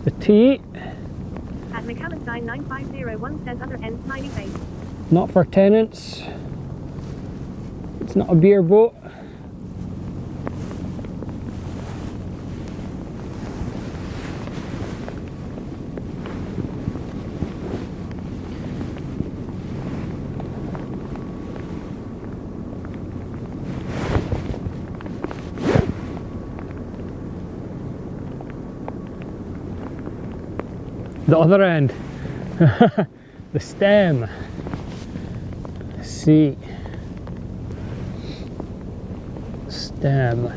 The T.
At McHammerstein 9501 says other end smiley face.
Not for tenants. It's not a beer boat. The other end, the stem, see, stem.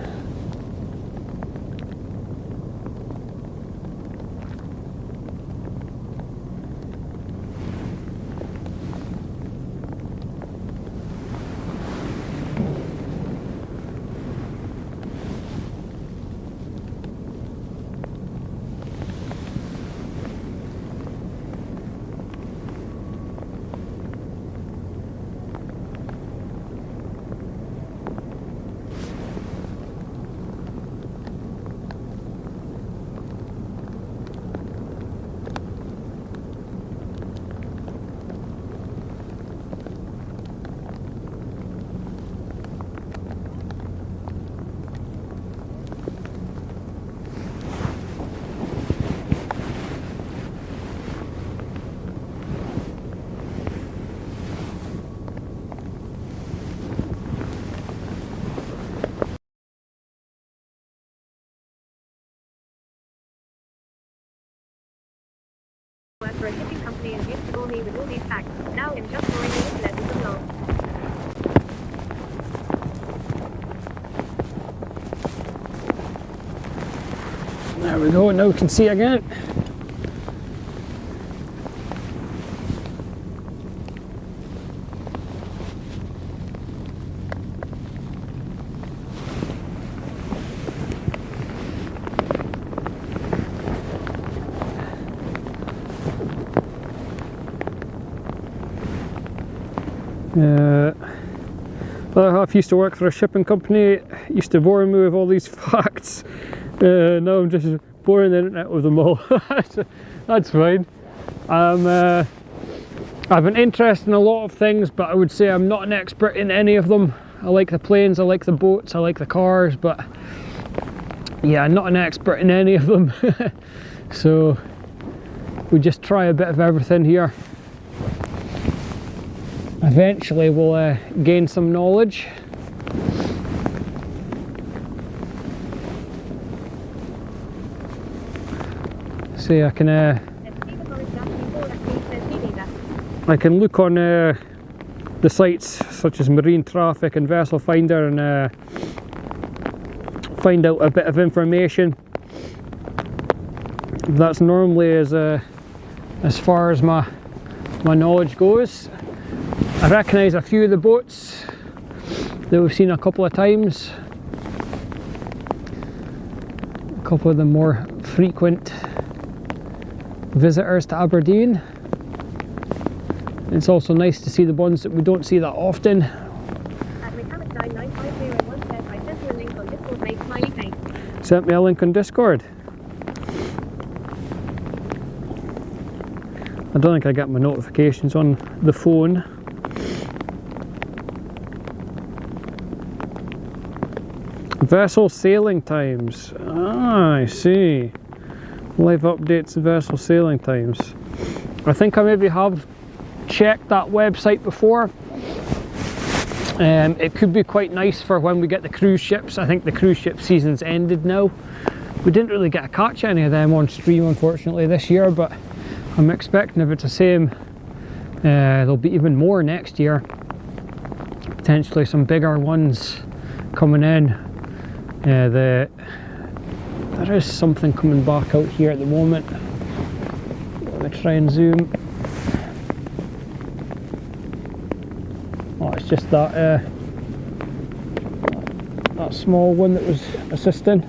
with all these facts. Now I'm just pouring the internet with the blog.
There we go, now we can see again. Other half used to work for a shipping company, used to bore me with all these facts. Now I'm just boring the internet with them all. That's fine. I've an interest in a lot of things, but I would say I'm not an expert in any of them. I like the planes, I like the boats, I like the cars, but yeah, I'm not an expert in any of them. So we just try a bit of everything here. Eventually we'll gain some knowledge. See, I can look on the sites such as Marine Traffic and Vessel Finder and find out a bit of information. That's normally as far as my knowledge goes. I recognise a few of the boats that we've seen a couple of times. A couple of the more frequent visitors to Aberdeen. It's also nice to see the ones that we don't see that often. Sent me a link on Discord. I don't think I get my notifications on the phone. Vessel sailing times. Ah, I see. Live updates of vessel sailing times. I think I maybe have checked that website before. It could be quite nice for when we get the cruise ships. I think the cruise ship season's ended now. We didn't really get to catch any of them on stream, unfortunately, this year, but I'm expecting if it's the same, there'll be even more next year. Potentially some bigger ones coming in. There is something coming back out here at the moment. Let me try and zoom. Oh, it's just that small one that was assisting.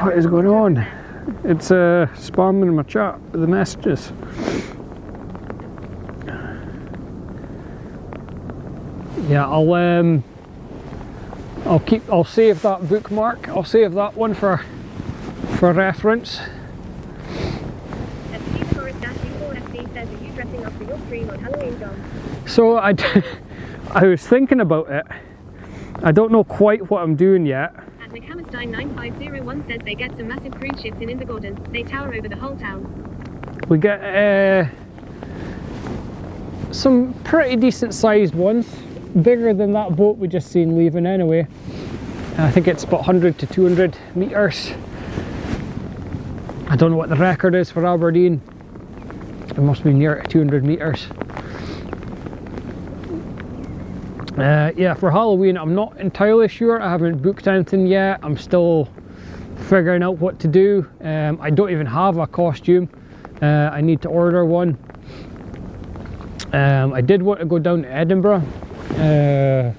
What is going on? It's spamming my chat with the messages. Yeah, I'll save that bookmark. I'll save that one for reference. So I was thinking about it. I don't know quite what I'm doing yet.
At McHammerstein 9501 says they get some massive cruise ships in the Gordon. They tower over the whole town.
We get some pretty decent sized ones. Bigger than that boat we just seen leaving anyway. I think it's about 100 to 200 metres. I don't know what the record is for Aberdeen. It must be near 200 metres. Yeah, for Halloween I'm not entirely sure. I haven't booked anything yet. I'm still figuring out what to do. I don't even have a costume. I need to order one. I did want to go down to Edinburgh. And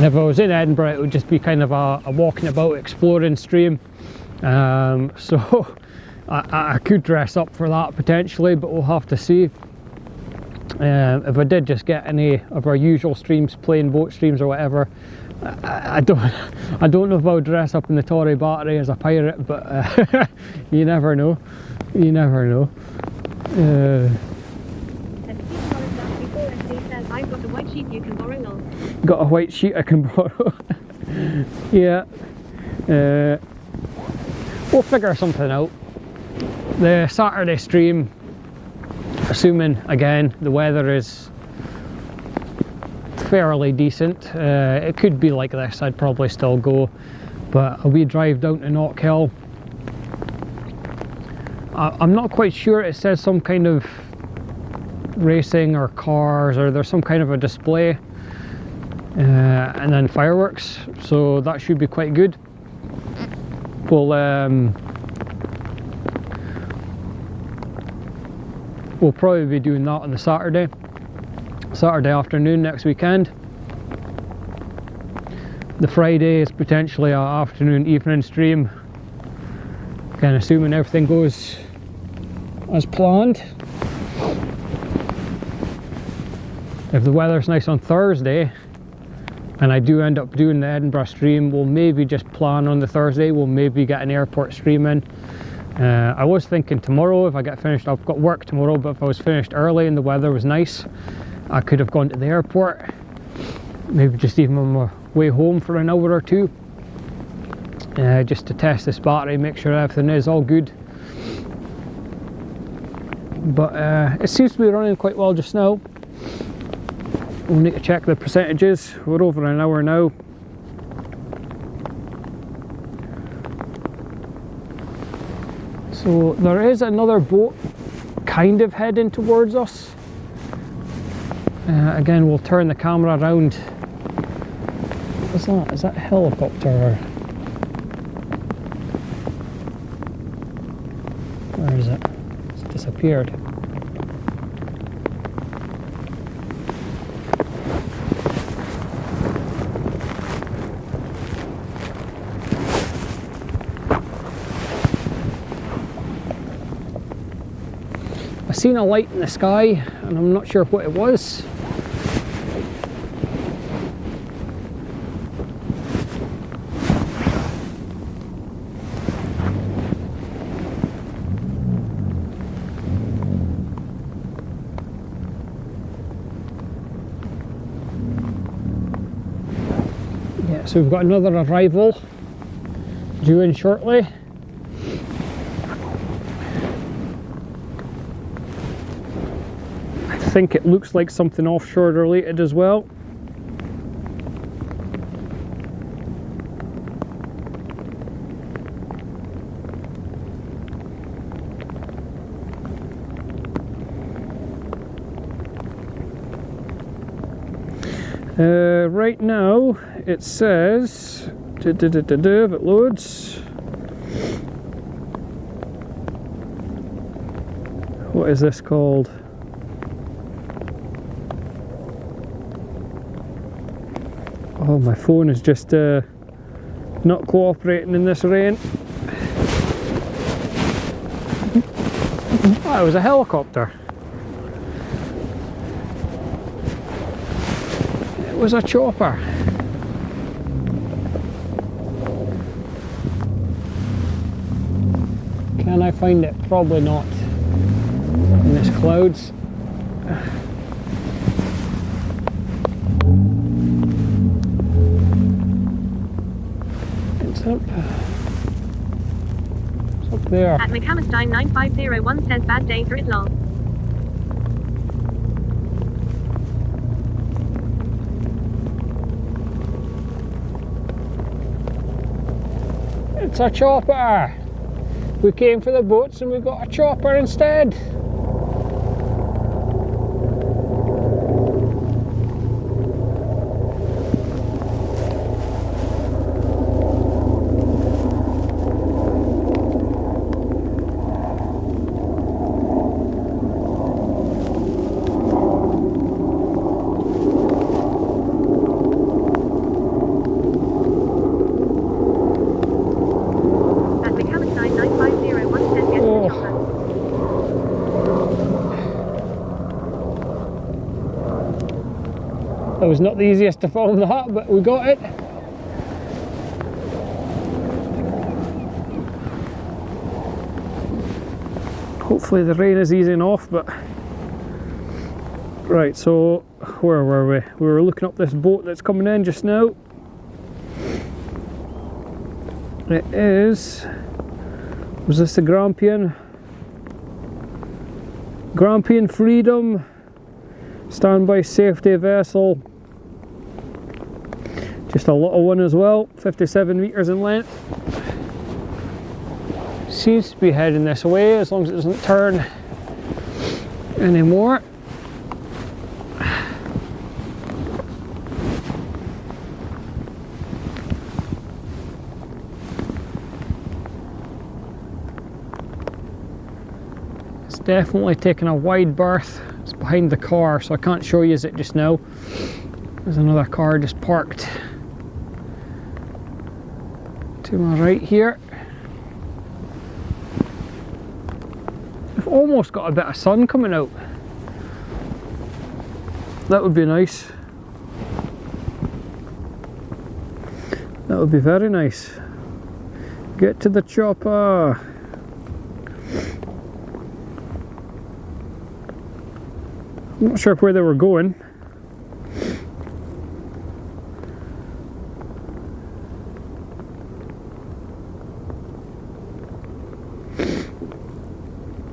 if I was in Edinburgh it would just be kind of a walking about exploring stream. So I could dress up for that potentially, but we'll have to see. If I did just get any of our usual streams, plain boat streams or whatever, I don't know if I would dress up in the Tory Battery as a pirate, but you never know. You never know.
I've got a white sheet you can borrow, lol.
Got a white sheet I can borrow. Yeah. We'll figure something out. The Saturday stream, assuming again the weather is fairly decent. It could be like this, I'd probably still go, but a wee drive down to Knockhill. I'm not quite sure, it says some kind of racing or cars, or there's some kind of a display, and then fireworks, so that should be quite good. We'll probably be doing that on the Saturday afternoon next weekend. The Friday is potentially an afternoon evening stream, again assuming everything goes as planned. If the weather's nice on Thursday and I do end up doing the Edinburgh stream, we'll maybe just plan on the Thursday, we'll maybe get an airport stream in. I was thinking tomorrow, if I get finished, I've got work tomorrow, but if I was finished early and the weather was nice, I could have gone to the airport, maybe just even on my way home for an hour or two, just to test this battery, make sure everything is all good. But it seems to be running quite well just now. We'll need to check the percentages. We're over an hour now. So there is another boat kind of heading towards us. Again, we'll turn the camera around. What's that? Is that a helicopter? Or where is it? It's disappeared. I seen a light in the sky and I'm not sure what it was. Yeah, so we've got another arrival due in shortly. I think it looks like something offshore related as well. Right now it says if it loads, what is this called? Oh, my phone is just not cooperating in this rain. Oh, it was a helicopter. It was a chopper. Can I find it? Probably not. In this clouds. It's up there.
At McCammerstein 9501 says bad day for it long.
It's a chopper! We came for the boats and we got a chopper instead! It was not the easiest to film that, but we got it. Hopefully the rain is easing off, but... Right, so where were we? We were looking up this boat that's coming in just now. It is... Was this the Grampian? Grampian Freedom. Standby safety vessel. Just a little one as well, 57 metres in length. Seems to be heading this way as long as it doesn't turn anymore. It's definitely taking a wide berth. It's behind the car, so I can't show you it just now. There's another car just parked to my right here. We've almost got a bit of sun coming out. That would be nice. That would be very nice. Get to the chopper. I'm not sure where they were going.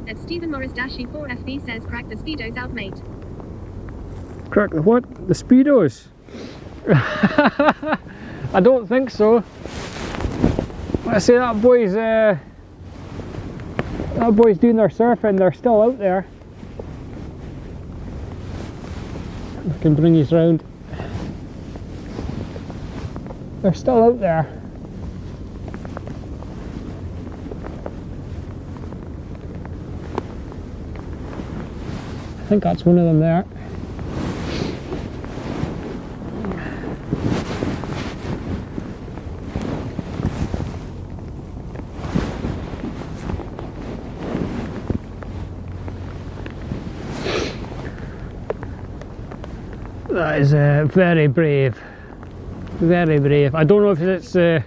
At Stephen Morris-4FB says crack the speedos out, mate.
Crack the what? The speedos? I don't think so. I say that boy's doing their surfing. They're still out there. I can bring you round. They're still out there. I think that's one of them there. That is very brave. Very brave. I don't know if it's I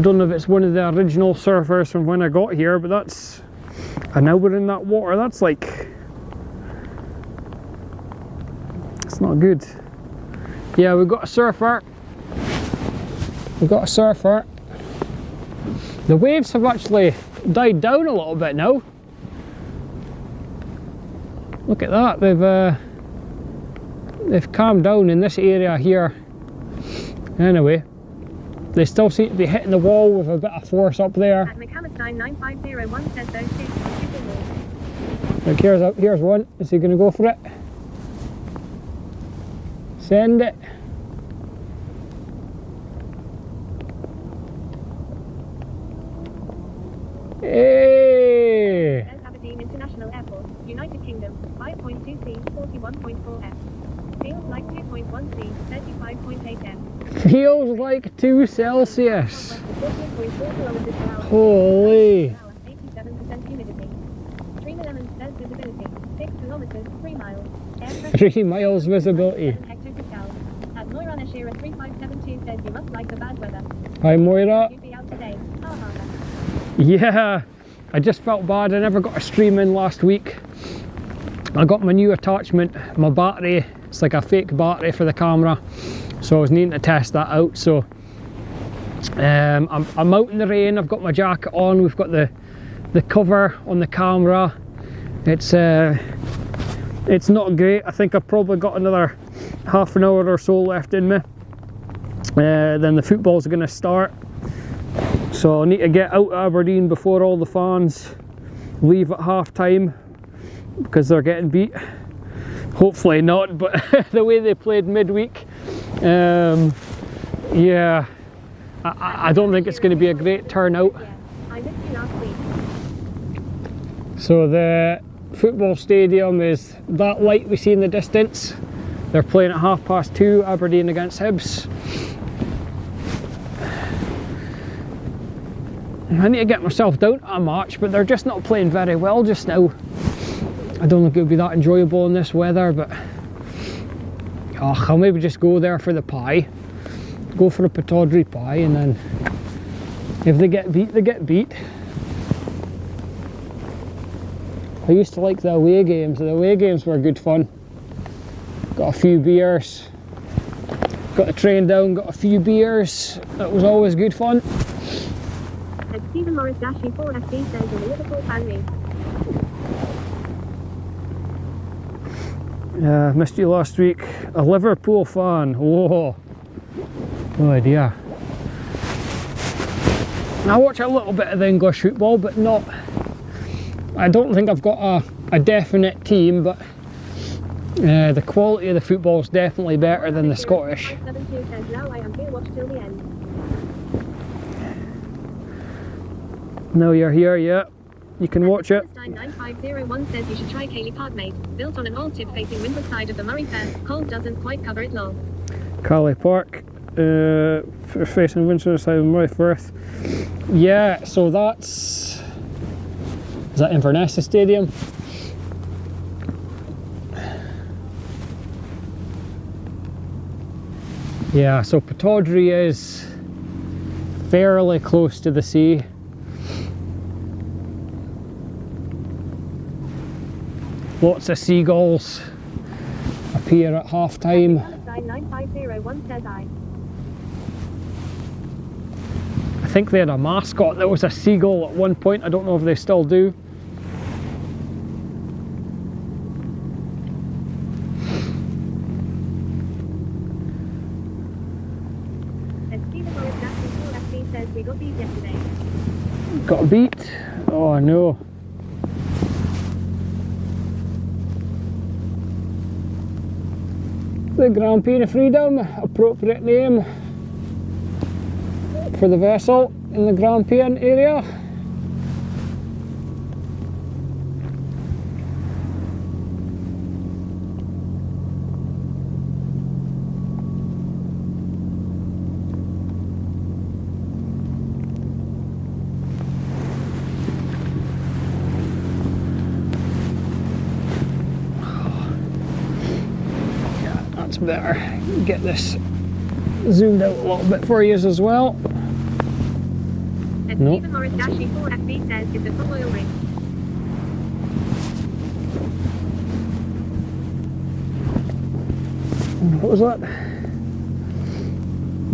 don't know if it's one of the original surfers from when I got here, but that's an hour in that water. That's like, it's not good. Yeah, we've got a surfer. We've got a surfer. The waves have actually died down a little bit now. Look at that. They've calmed down in this area here. Anyway, they still seem to be hitting the wall with a bit of force up there.
At McAllister 9501 says those things are super more.
Look, here's one. Is he going to go for it? Send it. Hey!
Says Aberdeen International Airport, United Kingdom, 5.2 C, 41.4 F. Feels like 2.1 C, 35.8 F.
Feels like 2 Celsius.
14.4 kilometers per hour.
Holy.
87% humidity. Stream 11 says visibility, 6 kilometers, 3 miles.
3 miles visibility.
At Moira Nashira 3572 says you must like the bad weather.
Hi Moira.
You'd be out today. Ha ha ha.
Yeah, I just felt bad. I never got a stream in last week. I got my new attachment, my battery. It's like a fake battery for the camera, so I was needing to test that out. So I'm out in the rain. I've got my jacket on. We've got the cover on the camera. It's not great. I think I've probably got another half an hour or so left in me. Then the footballs are going to start. So I need to get out of Aberdeen before all the fans leave at half time because they're getting beat. Hopefully not, but the way they played midweek, yeah, I don't think it's going to be a great turnout.
I missed you last week.
So the football stadium is that light we see in the distance. They're playing at 2:30, Aberdeen against Hibs. I need to get myself down to a match, but they're just not playing very well just now. I don't think it would be that enjoyable in this weather, but I'll maybe just go there for the pie. Go for a Pataudry pie, and then if they get beat, they get beat. I used to like the away games. The away games were good fun. Got a few beers. Got the train down, got a few beers. That was always good fun.
And Stephen Morris-4FB says you're a Liverpool fan, me.
Yeah, missed you last week. A Liverpool fan. Whoa. No idea. I watch a little bit of the English football, but not. I don't think I've got a definite team, but the quality of the football is definitely better than the Scottish. Now you're here, yeah. You can watch it.
9501 says you should try Cayley Park, mate. Built on an old tip facing windward side of the Murray Fair. Cold doesn't quite cover it lol.
Cayley Park, facing windward side of Murray Firth. Yeah, so that's... Is that Inverness Stadium? Yeah, so Pittodrie is fairly close to the sea. Lots of seagulls appear at half time.
9501 says I
think they had a mascot that was a seagull at one point. I don't know if they still do.
Stephen Morris says we got beat yesterday.
Got beat? Oh no. The Grand Prix of Freedom, appropriate name for the vessel in the Grampian area. Better get this zoomed out a little bit for you as well.
And Stephen Morris Dashi 4FB says it's a full oil rig.
What was that?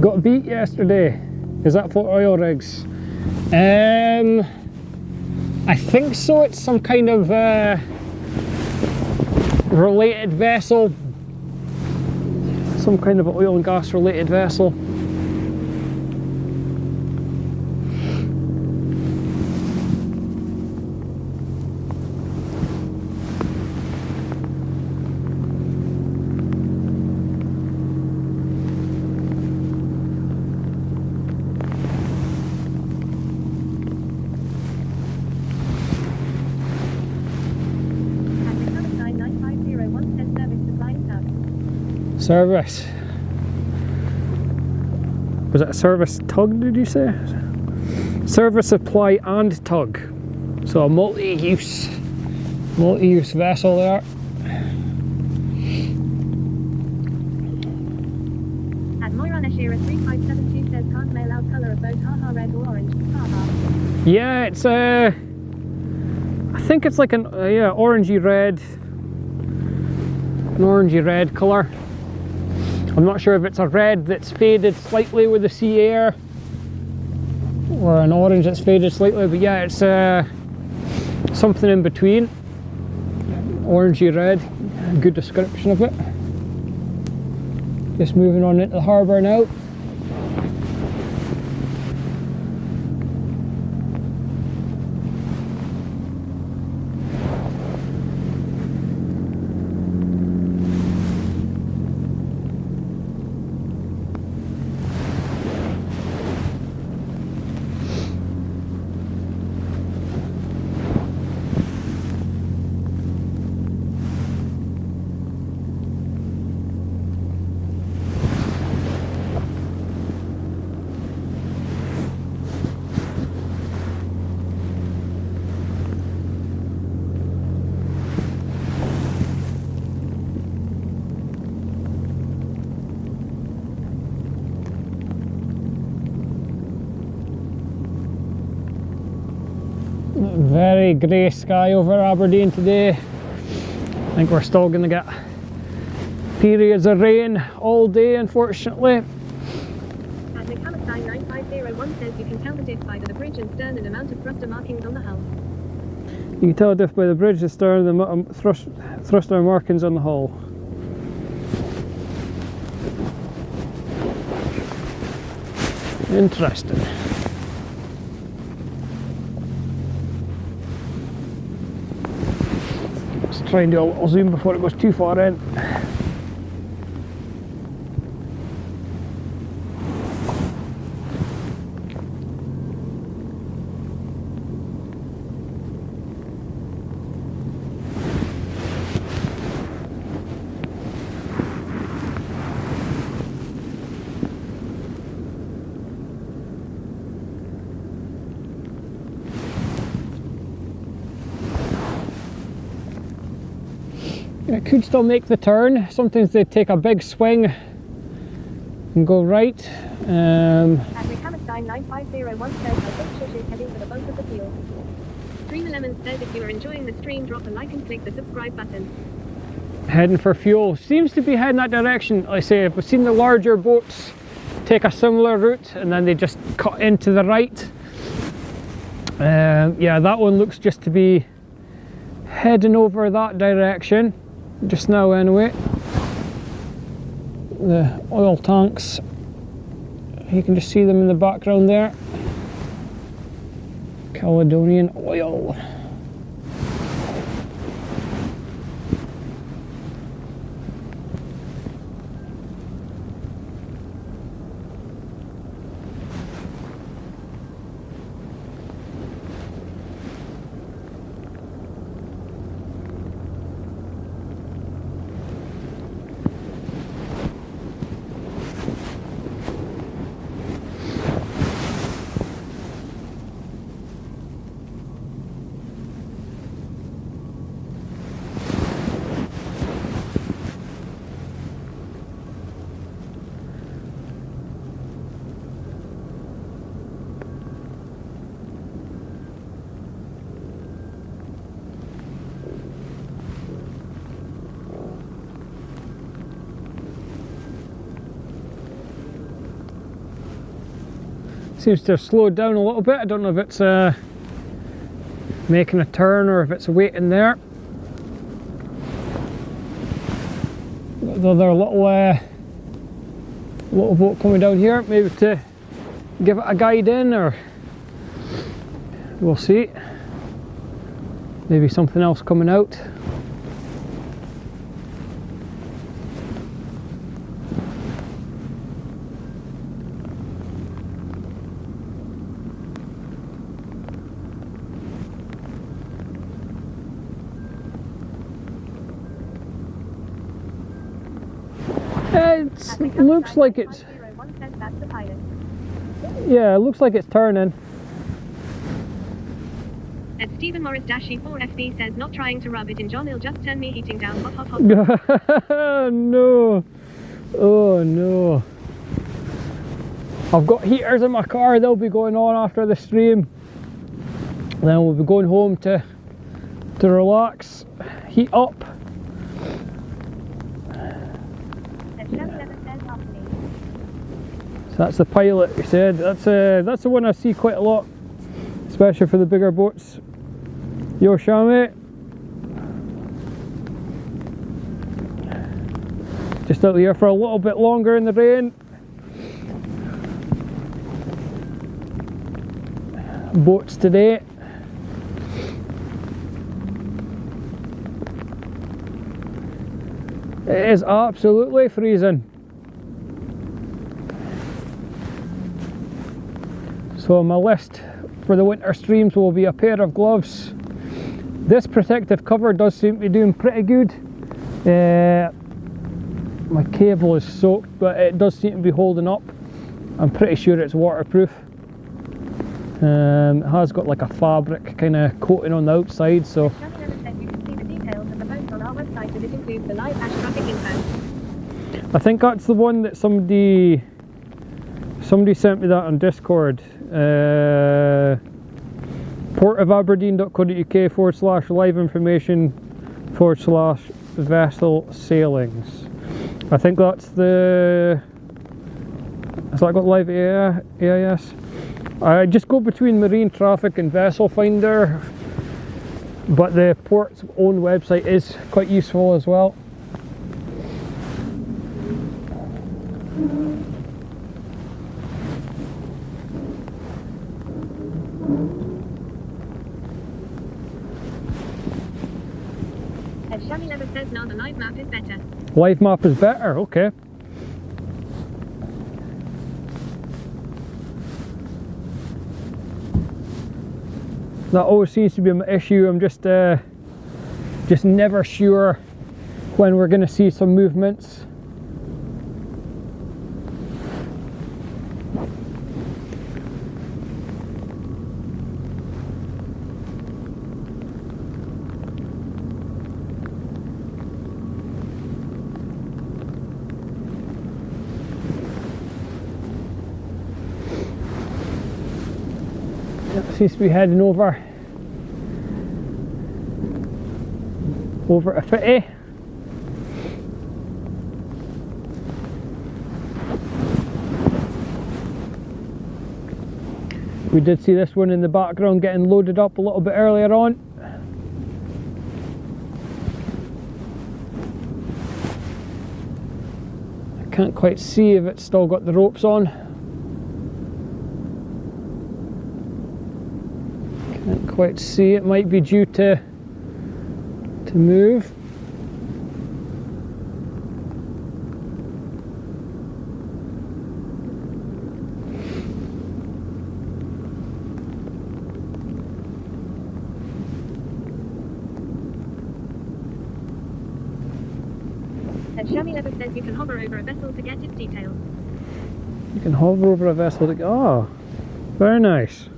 Got beat yesterday. Is that for oil rigs? I think so. It's some kind of related vessel. Some kind of oil and gas related vessel. Service. Was it a service tug, did you say? Service, supply and tug. So a multi-use vessel there.
At Moira Nashira 3572 says can't mail out colour of boat, haha, red or orange, haha.
Yeah, it's I think it's like an orangey red colour. I'm not sure if it's a red that's faded slightly with the sea air or an orange that's faded slightly, but yeah, it's something in between. Orangey red, good description of it. Just moving on into the harbour now. Very grey sky over Aberdeen today. I think we're still going to get periods of rain all day, unfortunately.
And McAllister 9501 says you can tell the diff by the bridge and stern and amount of thruster markings on the hull.
You can tell the diff by the bridge, the stern, and the thruster markings on the hull. Interesting. Let's try and do a little zoom before it goes too far in. It could still make the turn. Sometimes they take a big swing and go right.
At Hammerstein 9501 says, I think Shush is heading for the boat of the field. Streamer Lemon says, if you are enjoying the stream, drop a like and click the subscribe button.
Heading for fuel. Seems to be heading that direction. Like I say, I've seen the larger boats take a similar route and then they just cut into the right. Yeah, that one looks just to be heading over that direction. Just now anyway. The oil tanks, you can just see them in the background there. Caledonian oil. Seems to have slowed down a little bit. I don't know if it's making a turn or if it's waiting there. The other little boat coming down here, maybe to give it a guide in, or we'll see. Maybe something else coming out. It looks like it's, yeah, it looks like it's turning.
And Stephen Morris -4FB says, not trying to rub it in, John, he'll just turn me heating down, hot hot hot.
No, oh no. I've got heaters in my car, they'll be going on after the stream. Then we'll be going home to relax, heat up. So that's the Pilot, he said. That's the one I see quite a lot, especially for the bigger boats. Yo, Shami. Just out here for a little bit longer in the rain. Boats today. It is absolutely freezing. So my list for the winter streams will be a pair of gloves. This protective cover does seem to be doing pretty good. My cable is soaked, but it does seem to be holding up. I'm pretty sure it's waterproof. It has got like a fabric kind of coating on the outside, so. I think that's the one that somebody sent me that on Discord. portofaberdeen.co.uk/live information/vessel sailings. I think that's the. Has that got live AIS? I just go between Marine Traffic and Vessel Finder, but the port's own website is quite useful as well.
says no, the live map is better.
Live map is better, okay. That always seems to be an issue. I'm just never sure when we're going to see some movements. Seems to be heading over a 50. We did see this one in the background getting loaded up a little bit earlier on. I can't quite see if it's still got the ropes on. Can't quite see, it might be due to move.
And Shami Lever says you can hover over a vessel to get its details.
You can hover over a vessel to, oh, very nice.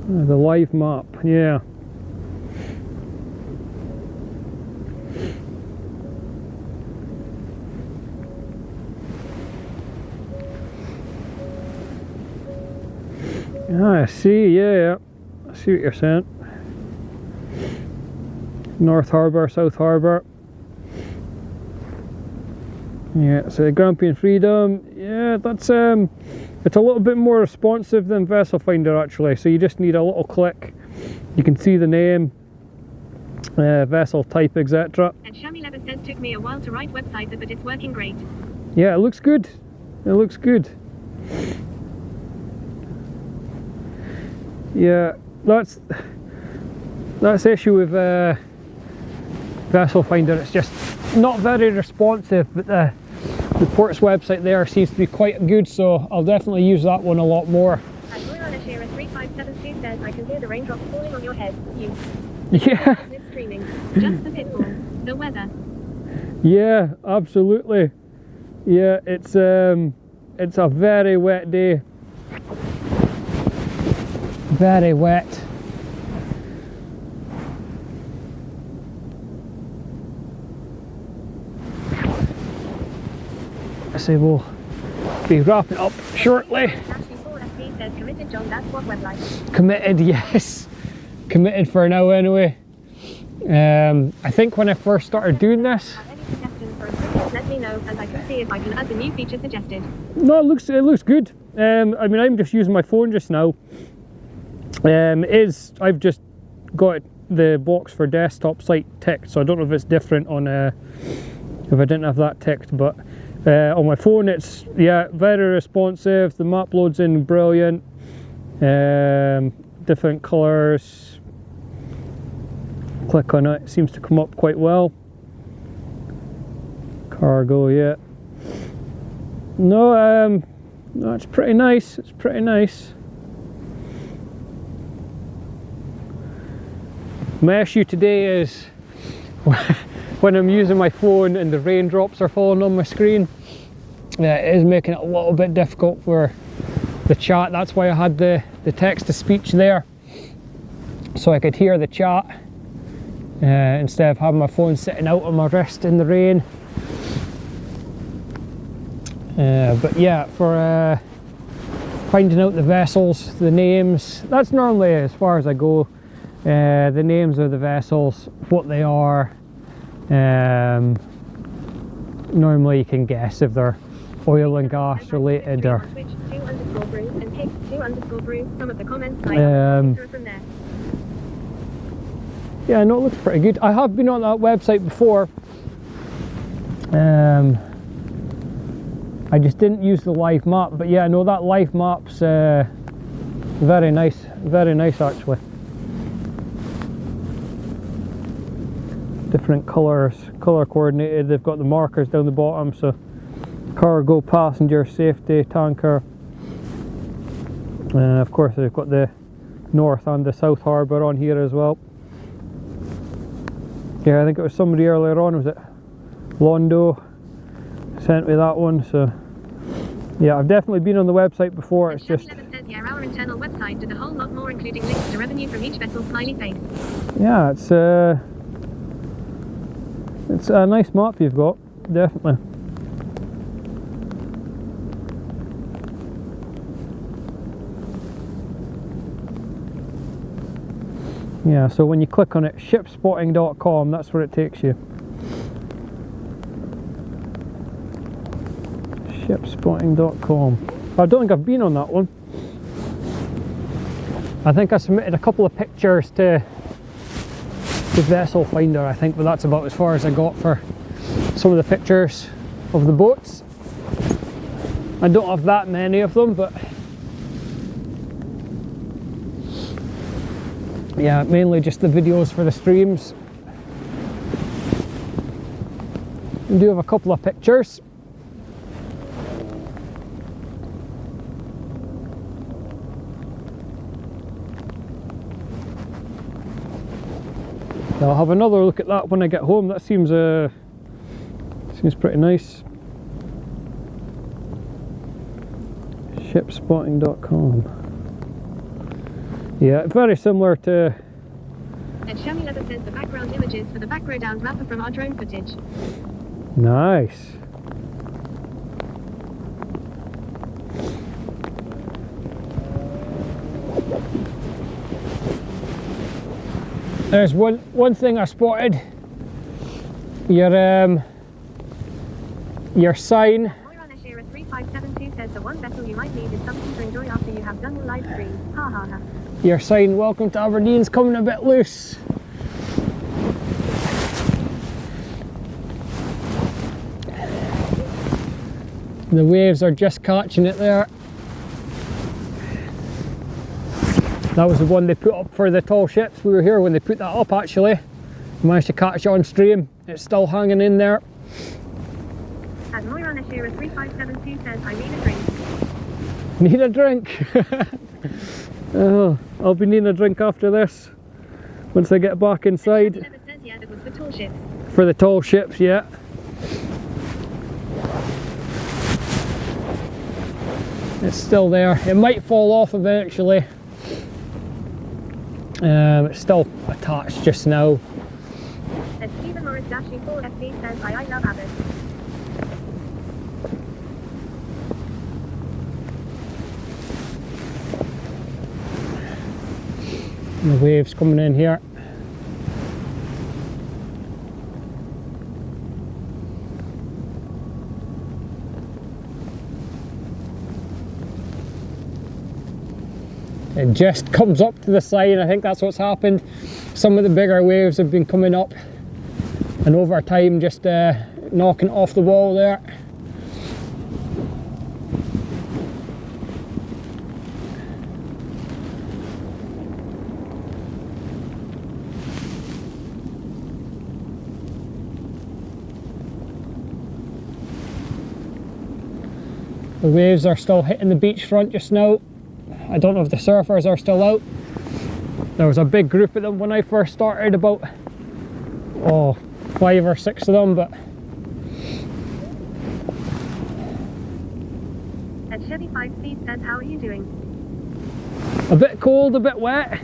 The live map, yeah. Ah, I see, yeah. I see what you're saying. North Harbour, South Harbour. Yeah, so Grampian Freedom, yeah, that's it's a little bit more responsive than Vessel Finder actually, so you just need a little click. You can see the name, vessel type, etc.
And Shami Lever says took me a while to write website, but it's working great.
Yeah, it looks good. It looks good. Yeah, that's the issue with Vessel Finder. It's just not very responsive, but the port's website there seems to be quite good, so I'll definitely use that one a lot more.
And Royana Shearer 3572 says I can hear the raindrops falling on your head. You.
Yeah.
It's streaming. Just the pitfalls. The weather.
Yeah, absolutely. Yeah, it's a very wet day. Very wet. So we'll be wrapping up shortly.
Says committed, John, that's what web life.
Committed, yes. Committed for now anyway. I think when I first started doing this.
Have any suggestions for improvements? Let me know, as I can see if I can add the new feature suggested.
No, it looks good. I mean, I'm just using my phone just now. I've just got the box for desktop site ticked, so I don't know if it's different on if I didn't have that ticked, but on my phone it's, yeah, very responsive. The map loads in brilliant, different colours. Click on it, it seems to come up quite well. Cargo, yeah. No, it's pretty nice. It's pretty nice. My issue today is when I'm using my phone and the raindrops are falling on my screen. It is making it a little bit difficult for the chat. That's why I had the text-to-speech there, so I could hear the chat instead of having my phone sitting out on my wrist in the rain. But yeah, for finding out the vessels, the names, that's normally as far as I go. The names of the vessels, what they are. Normally you can guess if they're oil and gas related or.
Twitch 2_brew and pick 2_brew. Some of the comments like from there.
Yeah, no, it looks pretty good. I have been on that website before. I just didn't use the live map, but yeah, no, that live map's very nice actually. Different colours, colour coordinated. They've got the markers down the bottom, so cargo, passenger, safety, tanker. Of course, they've got the North and the South Harbour on here as well. Yeah, I think it was somebody earlier on, was it Londo, sent me that one. So yeah, I've definitely been on the website before. It's just
says, yeah, our internal website did a whole lot more, including links to revenue from each vessel, smiley face.
Yeah, it's a nice map you've got, definitely. Yeah, so when you click on it, shipspotting.com, that's where it takes you. Shipspotting.com. I don't think I've been on that one. I think I submitted a couple of pictures to the Vessel Finder, I think, but that's about as far as I got for some of the pictures of the boats. I don't have that many of them, but yeah, mainly just the videos for the streams. I do have a couple of pictures. I'll have another look at that when I get home. That seems pretty nice. Shipspotting.com. Yeah, very similar to.
And Shami Leather says the background images for the back row down map are from our drone footage.
Nice. There's one thing I spotted. Your sign.
3572 says the one vessel you might need is something to enjoy after you have done your live stream. Ha ha ha.
Your sign, welcome to Aberdeen's, coming a bit loose. The waves are just catching it there. That was the one they put up for the tall ships. We were here when they put that up actually. We managed to catch it on stream. It's still hanging in there.
As Moira Nashira 3572 says, I need a drink.
Need a drink? Oh, I'll be needing a drink after this. Once I get back inside.
Never says, yeah, that was for tall ships.
For the tall ships, yeah. It's still there. It might fall off eventually. It's still attached just now.
And Stephen Morris Dashing 4FB says, I love Abbott.
The waves coming in here. It just comes up to the side. I think that's what's happened. Some of the bigger waves have been coming up and over time just knocking off the wall there. The waves are still hitting the beachfront just now. I don't know if the surfers are still out. There was a big group of them when I first started, about 5 or 6 of them, but
And Chevy 5 Speed says, how are you doing?
a bit cold, a bit wet.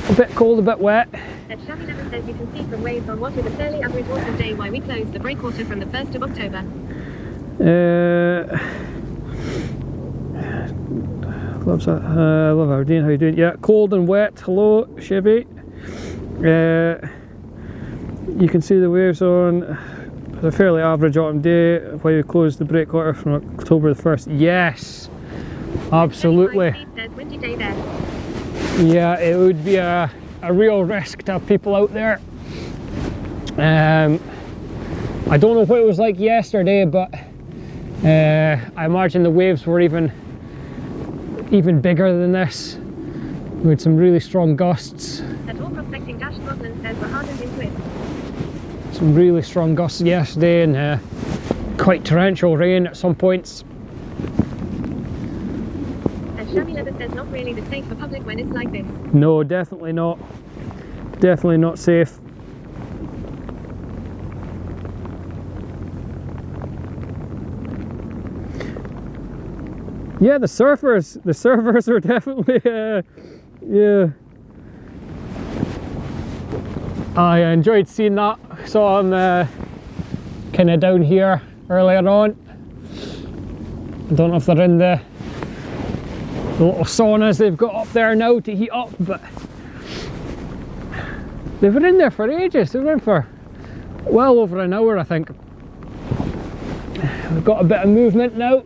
A bit cold, a bit wet.
And Chevy Never says you can see from waves on what is a fairly average autumn day why we closed the breakwater from the 1st of October.
I love Aberdeen, how you doing? Yeah, cold and wet. Hello, Chevy. You can see the waves on a fairly average autumn day while you closed the breakwater from October the 1st. Yes, absolutely.
Says, windy day there.
Yeah, it would be a real risk to have people out there. I don't know what it was like yesterday, but I imagine the waves were even bigger than this. We had some really strong gusts.
At all prospecting dash Scotland says we're hardened into it.
Some really strong gusts yesterday and quite torrential rain at some points.
And Shammy Leather says not really the safe for public when it's like this.
No, definitely not. Definitely not safe. Yeah, the surfers are definitely, yeah. I enjoyed seeing that. Saw them kind of down here earlier on. I don't know if they're in the little saunas they've got up there now to heat up, but they were in there for ages. They were in for well over an hour, I think. We've got a bit of movement now.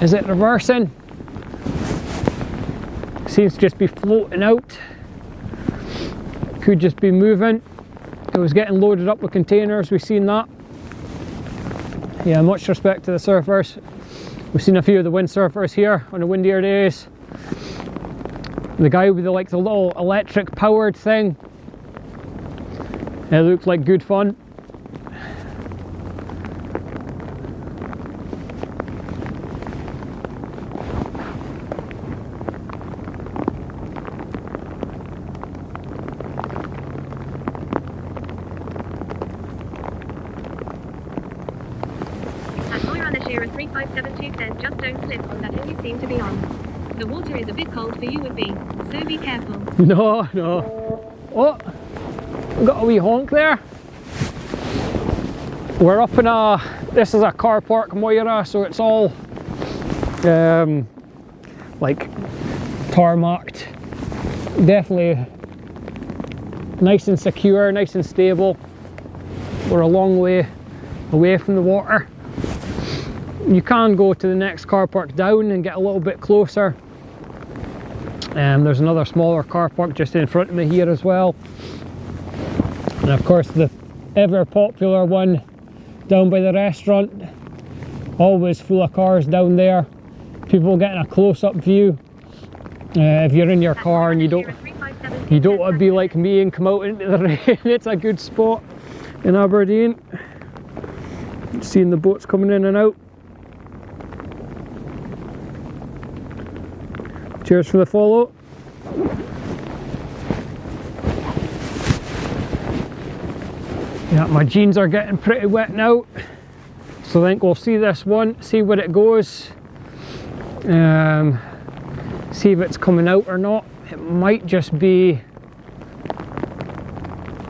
Is it reversing? Seems to just be floating out. Could just be moving. It was getting loaded up with containers, we've seen that. Yeah, much respect to the surfers. We've seen a few of the windsurfers here on the windier days. The guy with the little electric powered thing. It looked like good fun.
Shira 3572 says just don't slip on that hill you seem to be on. The water is a bit cold for you would be, so be careful.
No. Oh, we got a wee honk there. We're up in this is a car park Moira, so it's all like tarmacked. Definitely nice and secure, nice and stable. We're a long way away from the water. You can go to the next car park down and get a little bit closer. There's another smaller car park just in front of me here as well. And of course the ever popular one down by the restaurant. Always full of cars down there. People getting a close-up view. If you're in your car and you don't want to be like me and come out into the rain, it's a good spot in Aberdeen. Seeing the boats coming in and out. Cheers for the follow. Yeah, my jeans are getting pretty wet now, so I think we'll see this one, see where it goes, see if it's coming out or not. It might just be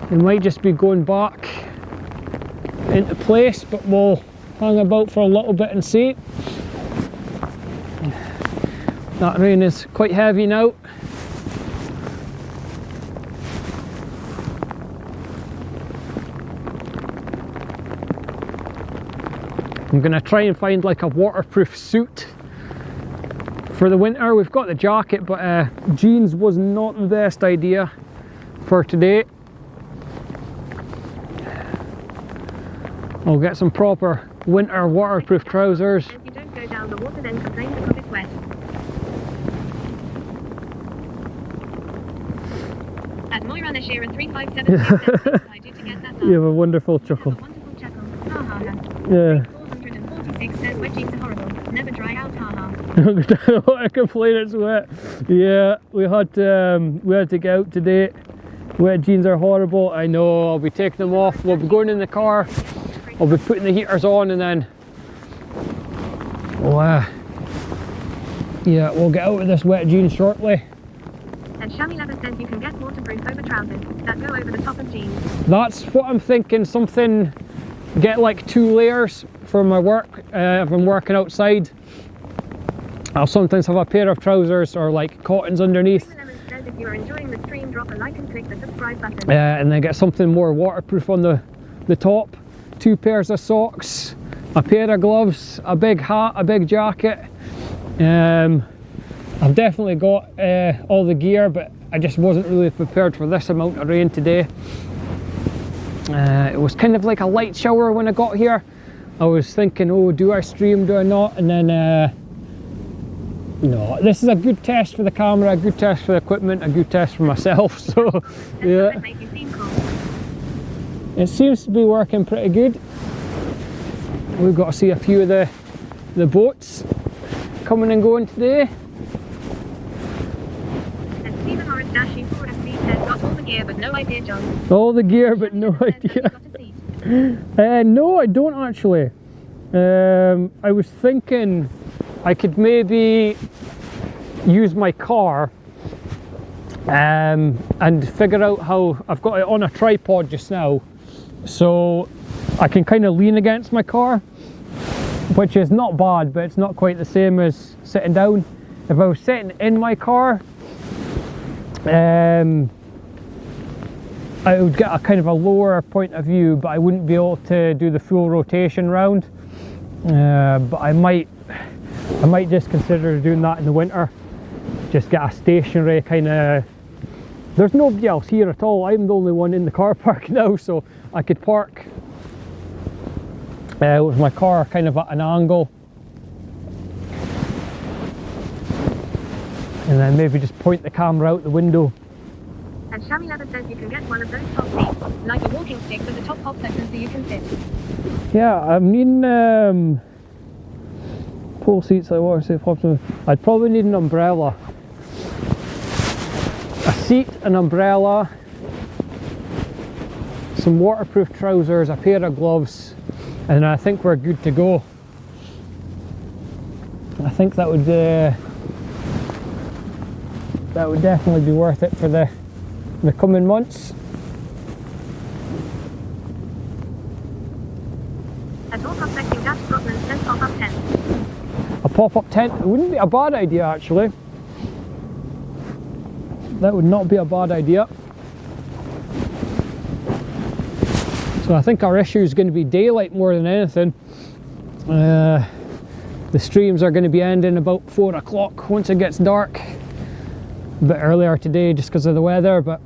going back into place, but we'll hang about for a little bit and see. That rain is quite heavy now. I'm going to try and find like a waterproof suit for the winter. We've got the jacket, but jeans was not the best idea for today. I'll get some proper winter waterproof trousers.
If you don't go down the water, then complain because it's wet. At Moira Shira 357 says, I do to get that done.
You have a wonderful chuckle.
A wonderful chuckle. Ha ha ha.
Yeah.
446 says wet jeans are horrible. Never dry out. Ha ha.
I don't want to complain it's wet. Yeah, we had to get out today. Wet jeans are horrible. I know. I'll be taking them off. We'll be going in the car. I'll be putting the heaters on and then we'll get out of this wet jeans shortly.
And Shammy Leather says you can get waterproof over trousers that go over the top of jeans.
That's what I'm thinking. Something, get like 2 layers for my work. If I'm working outside, I'll sometimes have a pair of trousers or like cottons underneath.
Shammy Leather says if you are enjoying the stream, drop a like and click the subscribe button.
And then get something more waterproof on the top. 2 pairs of socks, a pair of gloves, a big hat, a big jacket, a I've definitely got all the gear, but I just wasn't really prepared for this amount of rain today. It was kind of like a light shower when I got here. I was thinking, oh, do I stream, do I not? And then, no, this is a good test for the camera, a good test for the equipment, a good test for myself, so, yeah. It seems to be working pretty good. We've got to see a few of the boats coming and going today.
And Stephen Morris Dashing 4FB says, got all the gear but no idea, John.
All the gear but no idea. No, I don't actually. I was thinking I could maybe use my car and figure out how. I've got it on a tripod just now, so I can kind of lean against my car, which is not bad, but it's not quite the same as sitting down. If I was sitting in my car, I would get a kind of a lower point of view, but I wouldn't be able to do the full rotation round. But I might just consider doing that in the winter. Just get a stationary kind of. There's nobody else here at all. I'm the only one in the car park now, so I could park with my car kind of at an angle, and then maybe just point the camera out the window.
And Shami Leather says you can get one of those top seats, like a walking stick with the top pops open so you can sit.
Yeah, I mean, pull seats like water safe pops. I'd probably need an umbrella. A seat, an umbrella, some waterproof trousers, a pair of gloves, and I think we're good to go. I think that would definitely be worth it for the coming months.
A door prospecting Dash Scotland says pop-up tent.
A pop-up tent, it wouldn't be a bad idea actually. That would not be a bad idea. So I think our issue is going to be daylight more than anything. The streams are going to be ending about 4 o'clock once it gets dark. A bit earlier today just because of the weather, but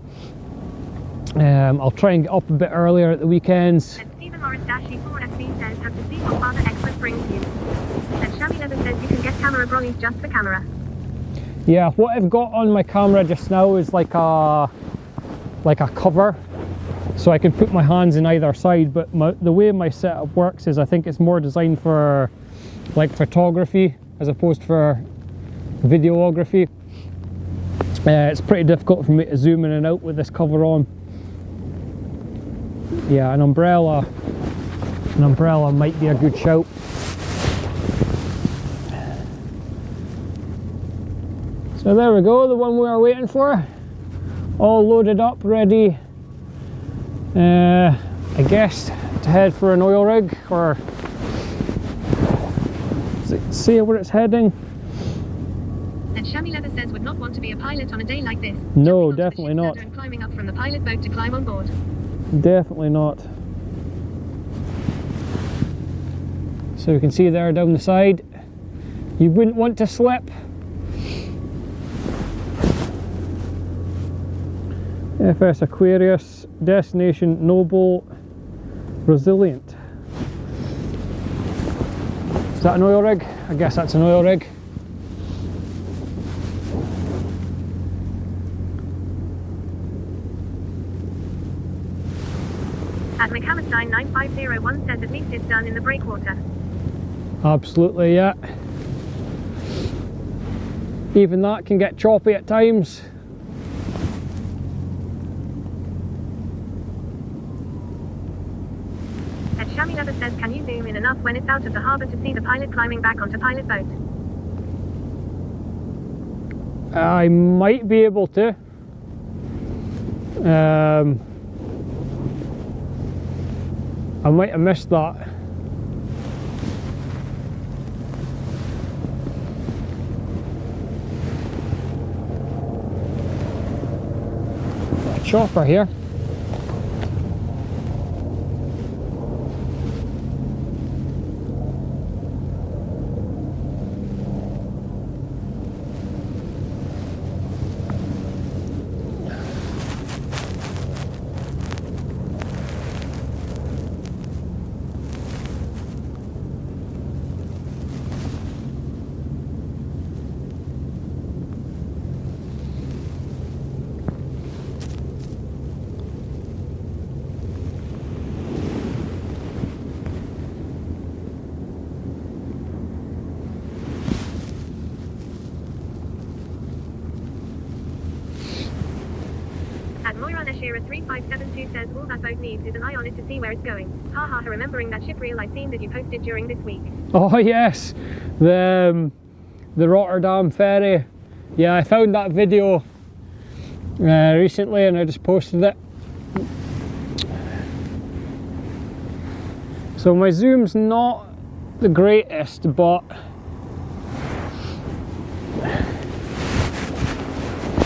I'll try and get up a bit earlier at the weekends.
And Stephen Morris Dashing 4FB says, have to see what Father Xmas brings you. And Shami Leather says you can get camera brollies just for camera.
Yeah, what I've got on my camera just now is like a cover, so I can put my hands in either side, but the way my setup works is I think it's more designed for like photography as opposed for videography. It's pretty difficult for me to zoom in and out with this cover on. Yeah, an umbrella might be a good shout. So there we go, the one we were waiting for, all loaded up, ready, I guess, to head for an oil rig, or does it say where it's heading?
And Shami Leather says would not want to be a pilot on a day like this.
No, definitely not.
And climbing up from the pilot boat to climb on board.
Definitely not. So you can see there down the side, you wouldn't want to slip. FS Aquarius, destination Noble, Resilient. Is that an oil rig? I guess that's an oil rig.
At McAllistein 9501 says at least it's done in the breakwater.
Absolutely, yeah. Even that can get choppy at times.
And Shami Leather says, can you zoom in enough when it's out of the harbour to see the pilot climbing back onto pilot boat?
I might be able to. I might have missed that. Got a chopper here.
Ashira 3572 says all that boat needs is an eye on it to see where it's going. Ha ha ha, remembering that ship reel I've seen that you posted during this week.
Oh yes, the Rotterdam ferry. Yeah, I found that video recently and I just posted it. So my zoom's not the greatest, but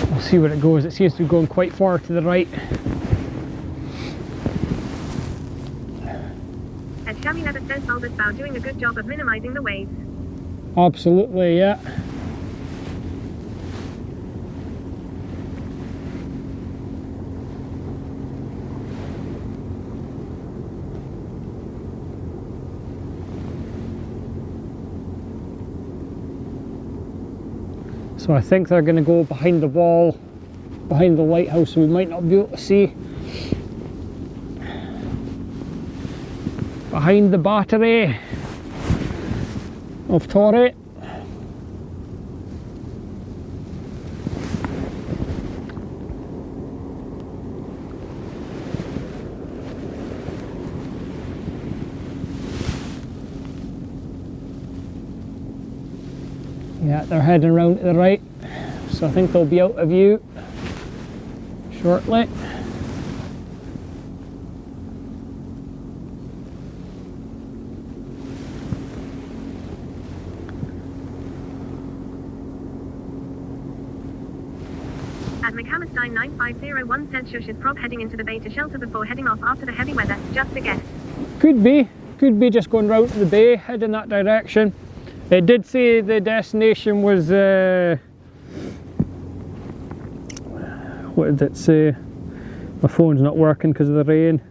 we'll see where it goes. It seems to be going quite far to the right.
And Shami Leather says Bulbous Bow doing a good job of minimizing the waves.
Absolutely, yeah. So I think they're going to go behind the wall, behind the lighthouse, so we might not be able to see. Behind the battery of Torre. Yeah, they're heading around to the right, so I think they'll be out of view shortly.
At McAmmerstein 9501 said Shush is prob heading into the bay to shelter before heading off after the heavy weather. Just a guess.
Could be just going round to the bay, heading that direction. It did say the destination was, what did it say? My phone's not working because of the rain.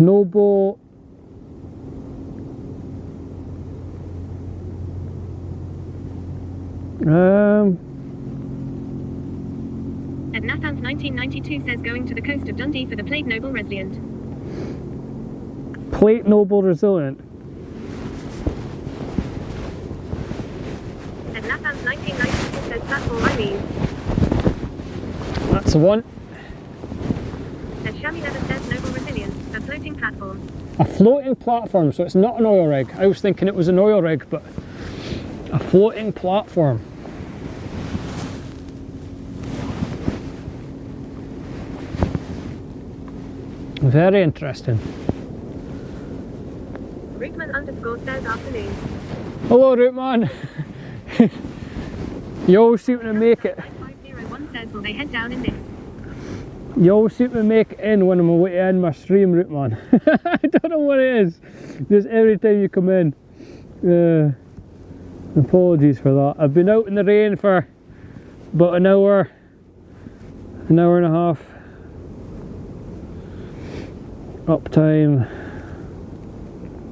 Noble.
And Nathans 1992 says going to the coast of Dundee for the Plate Noble Resilient.
Plate Noble Resilient.
And Nathans 1992 says platform I mean.
That's the one.
And Shami Leather says Noble Resilient, a floating platform.
A floating platform, so it's not an oil rig. I was thinking it was an oil rig, but a floating platform. Very interesting.
Rootman underscore says afternoon.
Hello, Rootman. You always seem to make it.
9501 says will they head down in this?
You always seem to make it in when I'm away to end my stream, Rootman. I don't know what it is. Just every time you come in. Apologies for that. I've been out in the rain for about an hour and a half. Uptime.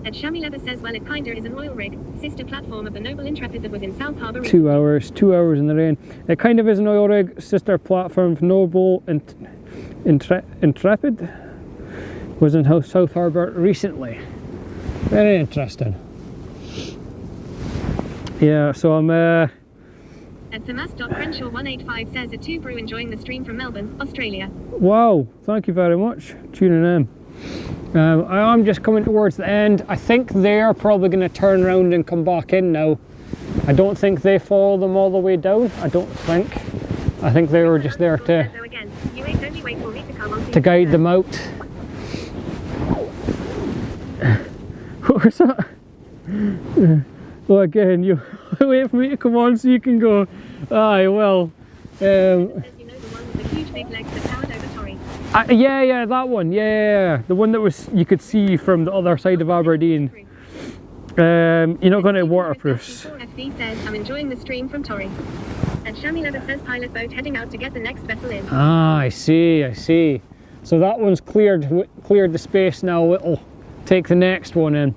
And Shami Leather says well it kinda is an oil rig, sister platform of the Noble Intrepid that was in South Harbour.
2 hours in the rain. It kind of is an oil rig, sister platform of Noble Intrepid was in South Harbour recently. Very interesting. Yeah, so I'm
And Thomas.Crenshaw185 says a 2 brew enjoying the stream from Melbourne, Australia.
Wow, thank you very much tuning in. I am just coming towards the end. I think they're probably going to turn around and come back in now. I don't think they follow them all the way down. I think they were just there to guide them out. What was that? Well, again, you wait for me to come on so you can go. Aye, well. Yeah, that one. Yeah, the one that was you could see from the other side of Aberdeen. You're not going to waterproofs.
FD says I'm enjoying the stream from Torry. And Shami Leather says pilot boat heading out to get the next vessel in.
Ah, I see. So that one's cleared the space now. It'll take the next one in.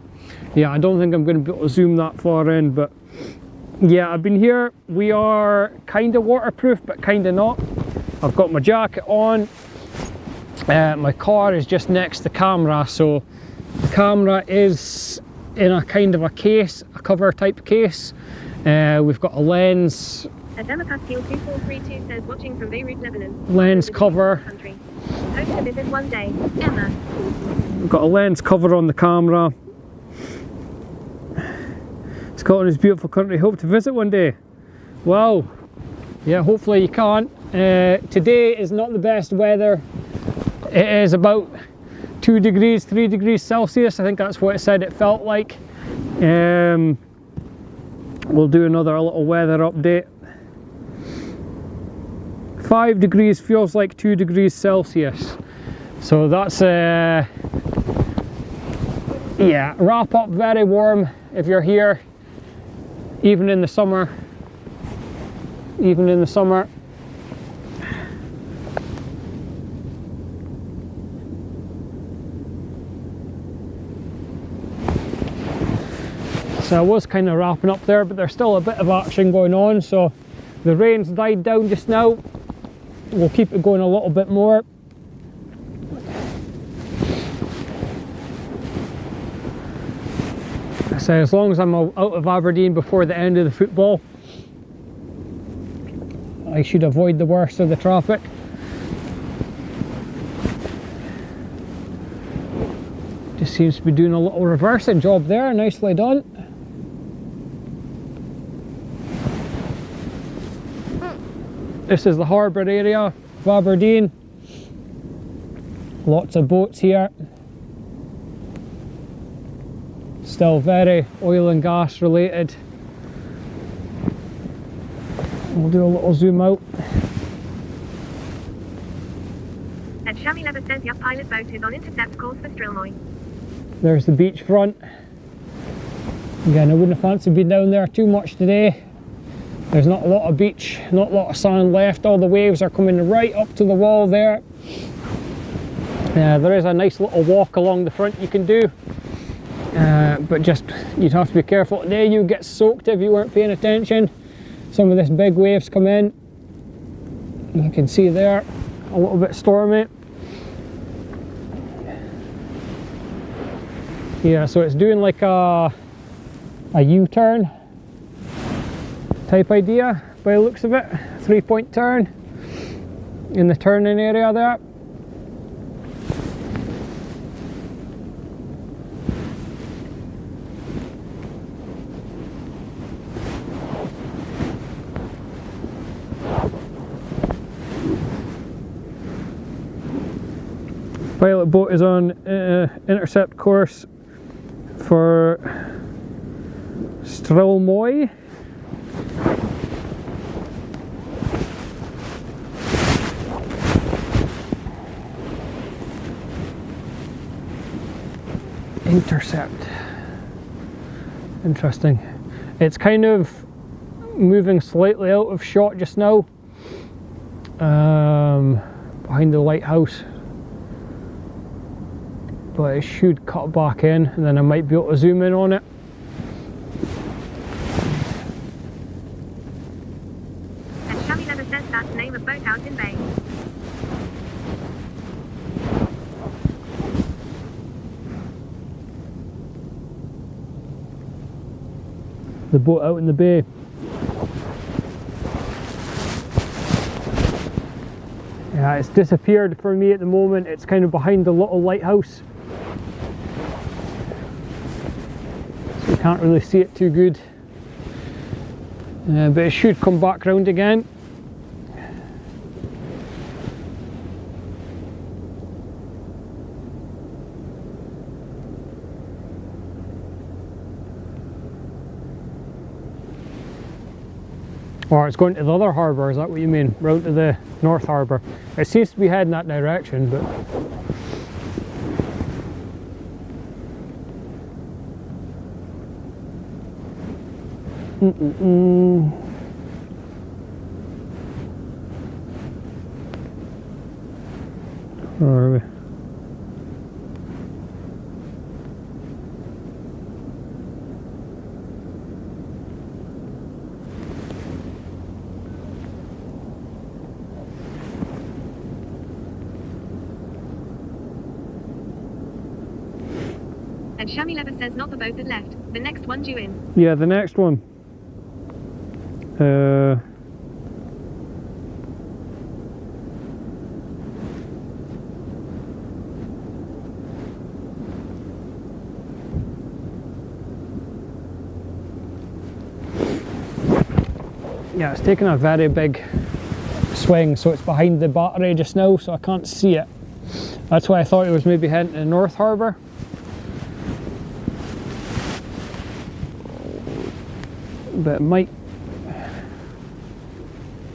Yeah, I don't think I'm going to be able to zoom that far in, but yeah, I've been here. We are kind of waterproof, but kind of not. I've got my jacket on. My car is just next to the camera, so camera is in a kind of a case, a cover type case. We've got a lens.
Emma Pascal 2432 says watching from Beirut, Lebanon.
Lens cover.
Country. Hope to visit one day. Emma.
We've got a lens cover on the camera. Scotland is a beautiful country. Hope to visit one day. Wow. Yeah, hopefully you can. Today is not the best weather. It is about 2 degrees, 3 degrees Celsius. I think that's what it said it felt like. We'll do another little weather update. 5 degrees feels like 2 degrees Celsius. So that's, yeah, wrap up very warm if you're here, even in the summer. Even in the summer. So I was kind of wrapping up there, but there's still a bit of action going on. So the rain's died down just now. We'll keep it going a little bit more. So as long as I'm out of Aberdeen before the end of the football, I should avoid the worst of the traffic. Just seems to be doing a little reversing job there, nicely done. This is the harbour area of Aberdeen. Lots of boats here. Still very oil and gas related. We'll do a little zoom out.
And Shami Lever says your pilot boat is on intercept course for Strelmoy.
There's the beach front. Again, I wouldn't have fancied being down there too much today. There's not a lot of beach, not a lot of sand left. All the waves are coming right up to the wall there. There is a nice little walk along the front you can do. But just, you'd have to be careful today. You get soaked if you weren't paying attention. Some of this big waves come in. You can see there, a little bit stormy. Yeah, so it's doing like a U-turn type idea by the looks of it. 3-point turn in the turning area there. Pilot boat is on intercept course for Strelmoy. Intercept. Interesting. It's kind of moving slightly out of shot just now, behind the lighthouse. But it should cut back in, and then I might be able to zoom in on it.
And Shami Lever says that's the name of boathouse in Bay.
The boat out in the bay. Yeah, it's disappeared for me at the moment. It's kind of behind the little lighthouse. So you can't really see it too good. But it should come back round again. Or it's going to the other harbour, is that what you mean? Round to the North Harbour. It seems to be heading that direction, but... Where are we?
And Shami Leather says not the boat that left. The next one due in.
Yeah, the next one. Yeah, it's taking a very big swing, so it's behind the battery just now, so I can't see it. That's why I thought it was maybe heading to North Harbour. But it might.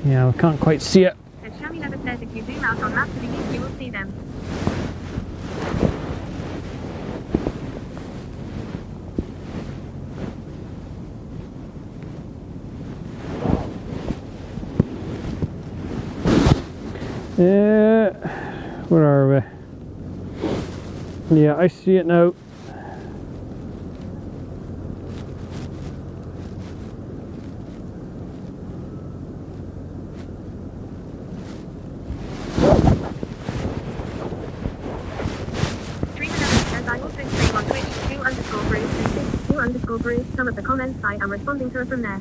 Yeah, I can't quite see it.
And Shami Leather says if you zoom out on map to the east, you will see them.
Where are we? Yeah, I see it now.
Some of the comments I am responding to are from there.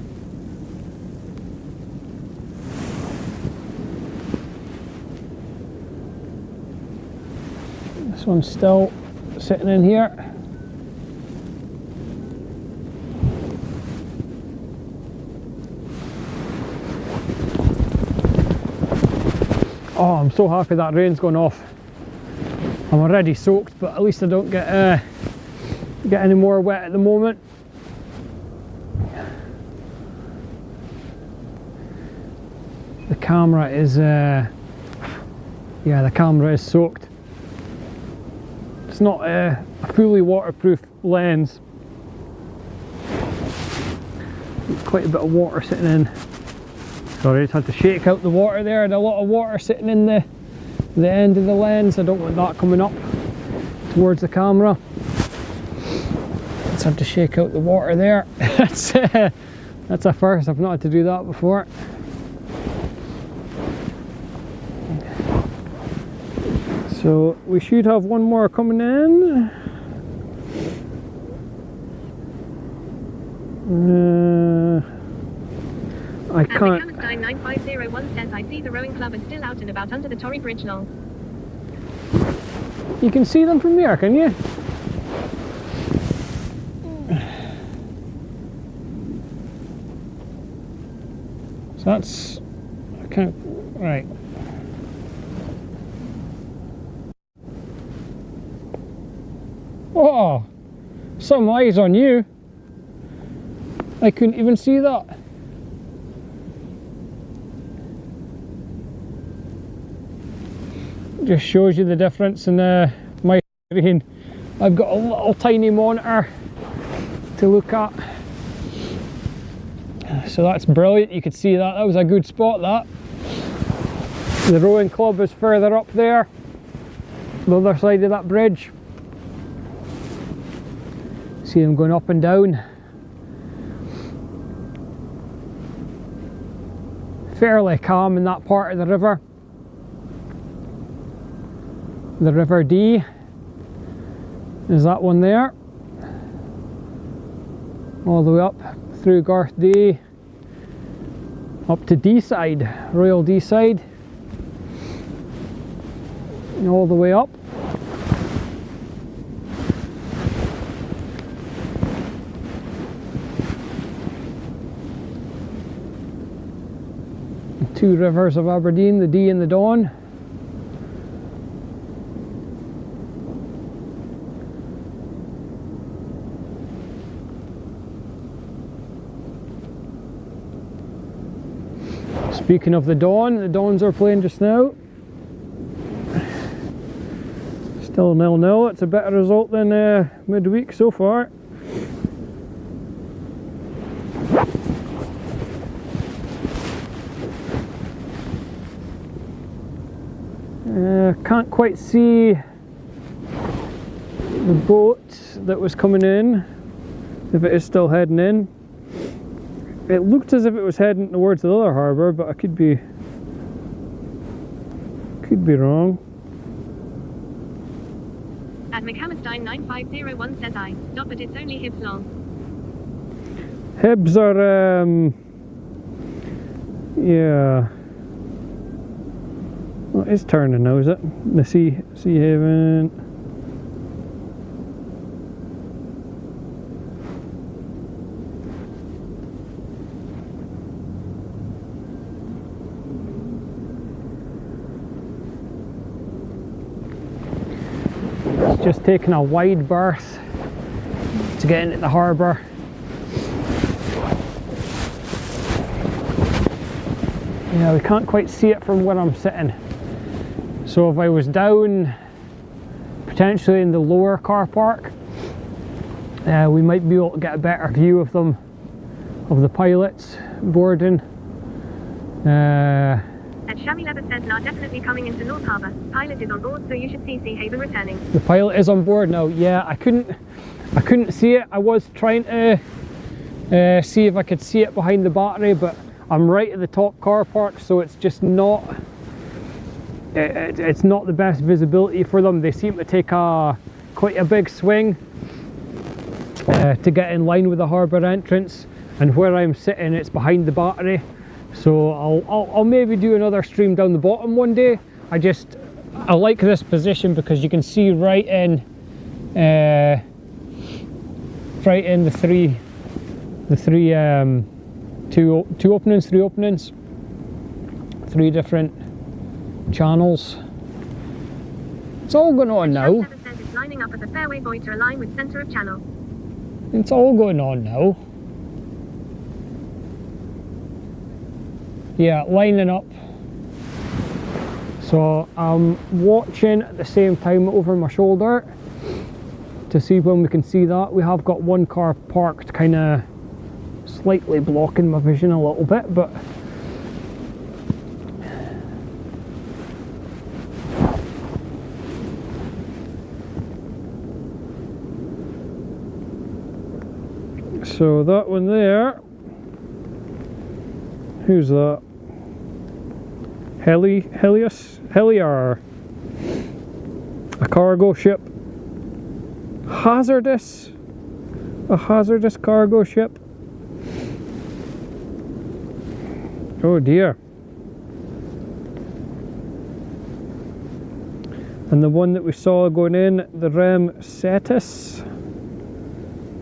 This one's still sitting in here. Oh, I'm so happy that rain's gone off. I'm already soaked, but at least I don't get any more wet at the moment. The camera is yeah, the camera is soaked. It's not a fully waterproof lens. Quite a bit of water sitting in. Sorry, I just had to shake out the water there. I had a lot of water sitting in the end of the lens. I don't want that coming up towards the camera. Just had to shake out the water there. That's a first. I've not had to do that before. So we should have one more coming in. I can't.
Hammerstein 9501 says I see the rowing club is still out and about under the Torrey Bridge lol.
You can see them from there, can you? So that's, I can't, right. Oh, some eyes on you. I couldn't even see that. Just shows you the difference in my screen. I've got a little tiny monitor to look at. So that's brilliant, you could see that. That was a good spot, that. The rowing club is further up there, the other side of that bridge. See them going up and down. Fairly calm in that part of the river. The River Dee is that one there. All the way up through Garth Dee, up to Deeside, Royal Deeside, and all the way up. The two rivers of Aberdeen, the Dee and the Don. Speaking of the Dons are playing just now. Still 0-0, it's a better result than midweek so far. Can't quite see the boat that was coming in, if it is still heading in. It looked as if it was heading towards the other harbour, but I could be wrong.
At McHammerstein 9501 says I. Not but it's only Hibs long.
Hibs are, yeah. Well, it's turning now, is it? The Sea Haven. It's just taking a wide berth to get into the harbour. Yeah, we can't quite see it from where I'm sitting. So if I was down potentially in the lower car park, we might be able to get a better view of them, of the pilots boarding.
And Shammy Leather says now definitely coming into North Harbour. Pilot is on board, so you should see Sea Haven returning.
The pilot is on board now. Yeah, I couldn't see it. I was trying to see if I could see it behind the battery, but I'm right at the top car park, so it's just not. It's not the best visibility for them. They seem to take quite a big swing to get in line with the harbour entrance, and where I'm sitting, it's behind the battery. So I'll maybe do another stream down the bottom one day. I like this position because you can see right in three openings, three different channels. It's all going on now.
Says it's lining up at the fairway buoy to align with centre of channel.
It's all going on now. Yeah, lining up. So I'm watching at the same time over my shoulder to see when we can see that. We have got one car parked kind of slightly blocking my vision a little bit, but so that one there, who's that? Heliar, a cargo ship. A hazardous cargo ship. Oh dear. And the one that we saw going in, the Rem Cetus.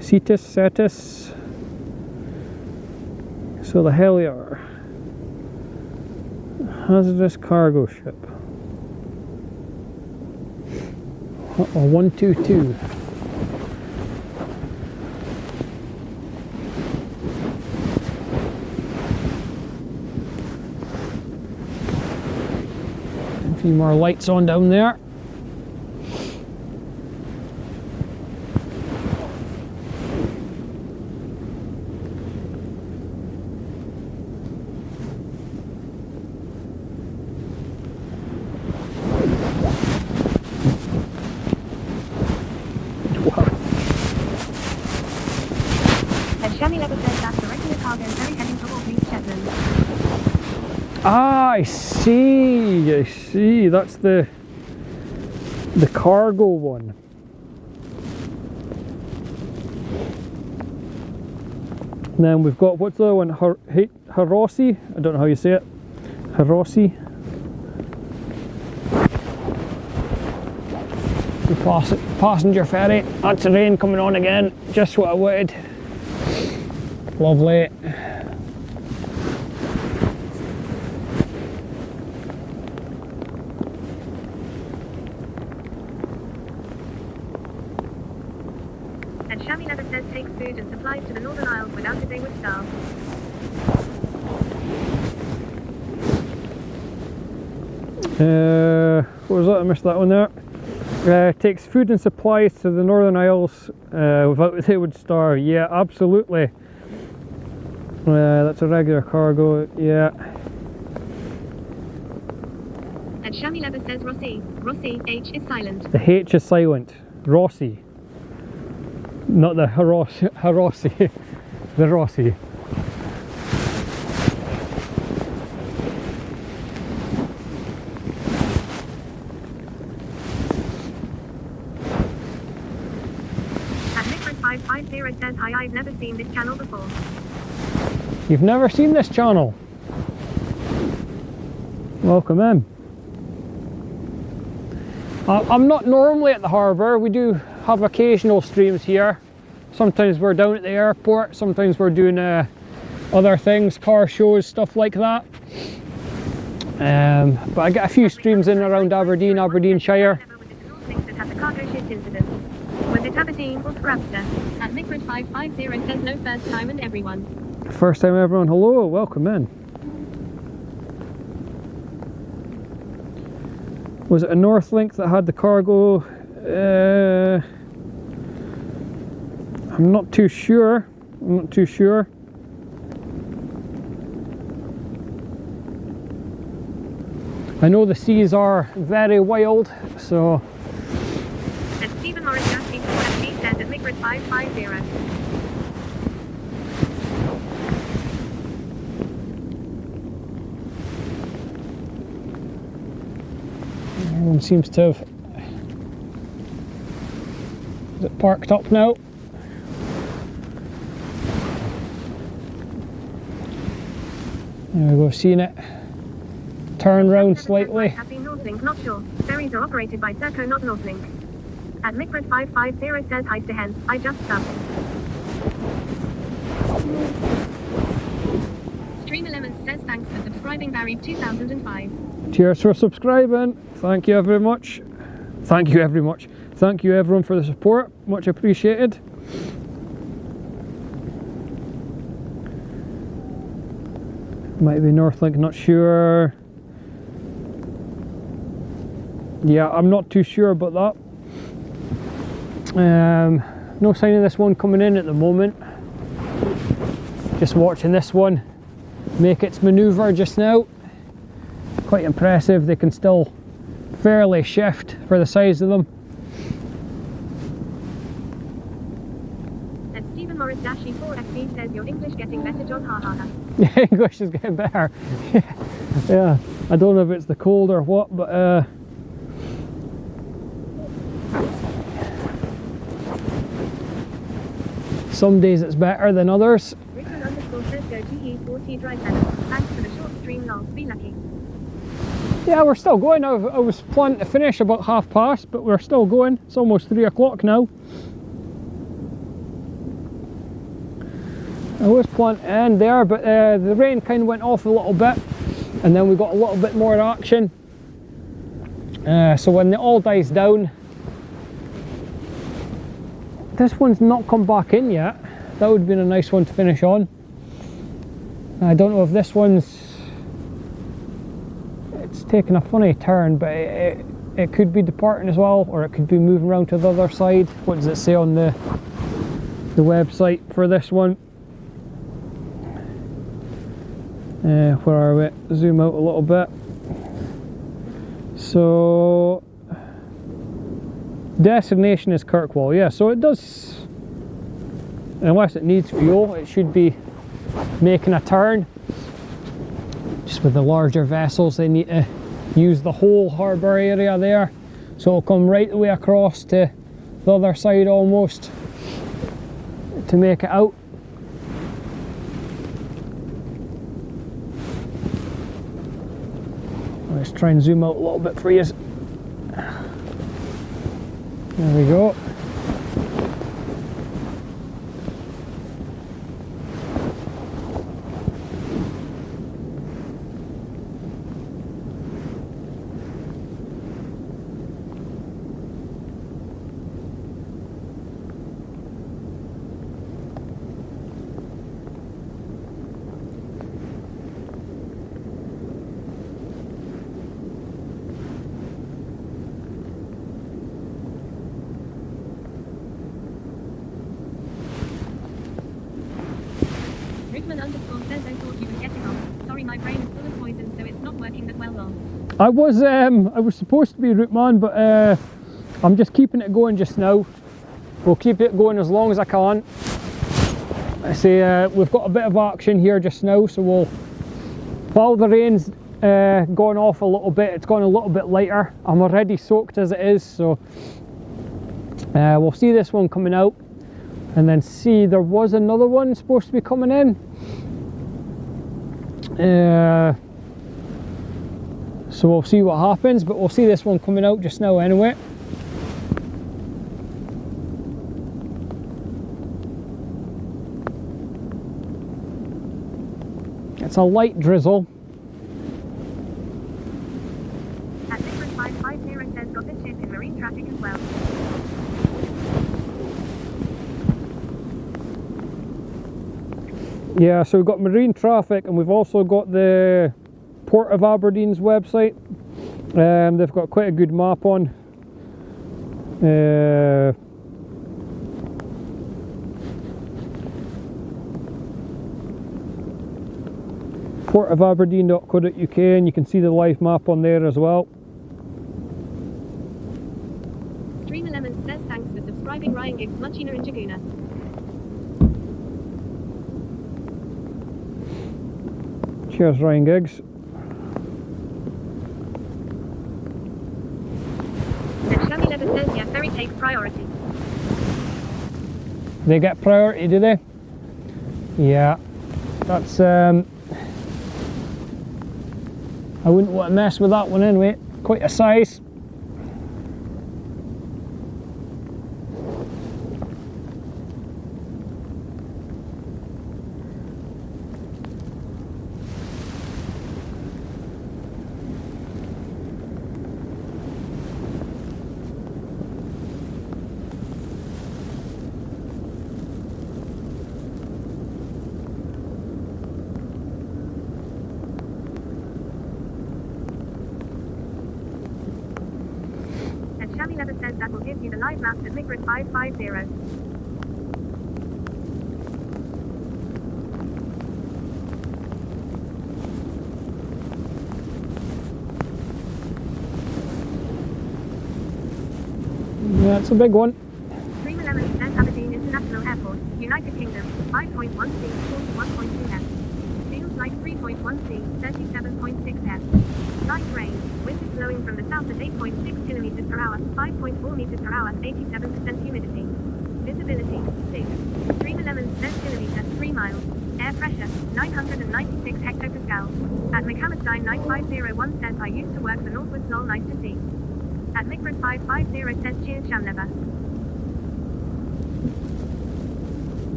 So the Heliar, hazardous cargo ship. 122. A few more lights on down there.
Shammy Leather says that's the regular cargo ferry heading towards East Shetland.
Ah, I see. That's the cargo one. And then we've got, what's the other one? Harosi? I don't know how you say it. Harosi. The passenger ferry. That's the rain coming on again. Just what I wanted. Lovely.
And Shammy Leather says takes food and supplies to the Northern Isles without a day with starve.
What was that? I missed that one there. Takes food and supplies to the Northern Isles without a day would starve. Yeah, absolutely. That's a regular cargo, yeah.
And Shammy Leather says Rossi. Rossi, H is silent.
The H is silent. Rossi. Not the Harossi. The Rossi.
Shipspotting50 says hi, I've never seen this channel before.
You've never seen this channel? Welcome in. I'm not normally at the harbour. We do have occasional streams here. Sometimes we're down at the airport, sometimes we're doing other things, car shows, stuff like that. But I get a few streams in around Aberdeen, Aberdeenshire.
Was it Aberdeen or Scrabster? At Micrid550 says no, first time and everyone.
First time everyone, hello, welcome in. Was it a North Link that had the cargo? I'm not too sure. I know the seas are very wild, so.
And Stephen Morris asking for FB says at Micrid550.
Everyone seems to have. Is it parked up now? There we go, seeing it turn round slightly.
Happy Northlink, not sure. Ferries are operated by Serco, not Northlink. At Micrid550 says hi to hen. I just subbed. Stream Elements says thanks for subscribing, Barry 2005.
Cheers for subscribing. Thank you very much. Thank you very much. Thank you everyone for the support. Much appreciated. Might be Northlink, not sure. Yeah, I'm not too sure about that. No sign of this one coming in at the moment. Just watching this one make its manoeuvre just now. Quite impressive. They can still fairly shift for the size of them.
And Stephen Morris Dashi 4FB says your English getting better, John, ha ha ha.
English is getting better. Yeah, I don't know if it's the cold or what, but some days it's better than others.
Richmond underscore says go GE40 drive better. Thanks for the short stream, lol. Be lucky.
Yeah, we're still going. I was planning to finish about past, but we're still going. It's almost 3 o'clock now. I was planning to end there, but the rain kind of went off a little bit, and then we got a little bit more action. So when it all dies down, this one's not come back in yet. That would have been a nice one to finish on. I don't know if this one's, it's taken a funny turn, but it could be departing as well, or it could be moving around to the other side. What does it say on the website for this one? Where are we? Zoom out a little bit. So destination is Kirkwall. Yeah, so it does, unless it needs fuel, it should be making a turn. Just with the larger vessels, they need to use the whole harbour area there, so it'll come right the way across to the other side almost to make it out. Let's try and zoom out a little bit for you. There we go.
Underscore says I thought you were getting off. Sorry, my brain is full of poison, so it's not working that well, lol.
I was supposed to be route man, but I'm just keeping it going just now. We'll keep it going as long as I can. I say we've got a bit of action here just now, so we'll, while the rain's gone off a little bit, it's gone a little bit lighter. I'm already soaked as it is, so we'll see this one coming out. And then C, there was another one supposed to be coming in. So we'll see what happens, but we'll see this one coming out just now anyway. It's a light drizzle.
At Liquid 550 says got the ship in marine traffic as well.
Yeah, so we've got marine traffic, and we've also got the Port of Aberdeen's website. They've got quite a good map on. portofaberdeen.co.uk, and you can see the live map on there as well.
Streamer Lemon says thanks for subscribing Ryan Gibbs Muchina and Jaguna.
Cheers, Ryan Giggs.
And Shammy Lever says yeah, ferry takes priority.
They get priority, do they? Yeah, that's I wouldn't want to mess with that one anyway. Quite a size.
Shammy Lever says that will give you the live maps at Liquid 550.
Yeah, it's a big one.
Streamer Lemon says Aberdeen International Airport, United Kingdom, 5.1 C, 41.2 F. Feels like 3.1 C, 37.6 F. Light rain, wind is blowing from the south at 8.6 kilometers per hour, 5.4 meters per hour, 87% humidity. Visibility, 6. Streamer Lemon says kilometer, 3 miles. Air pressure, 996 hectopascals. At McHammerstein 9501 says I used to work for Northwoods lol, nice to see. At Liquid 550 says cheers Shamlever.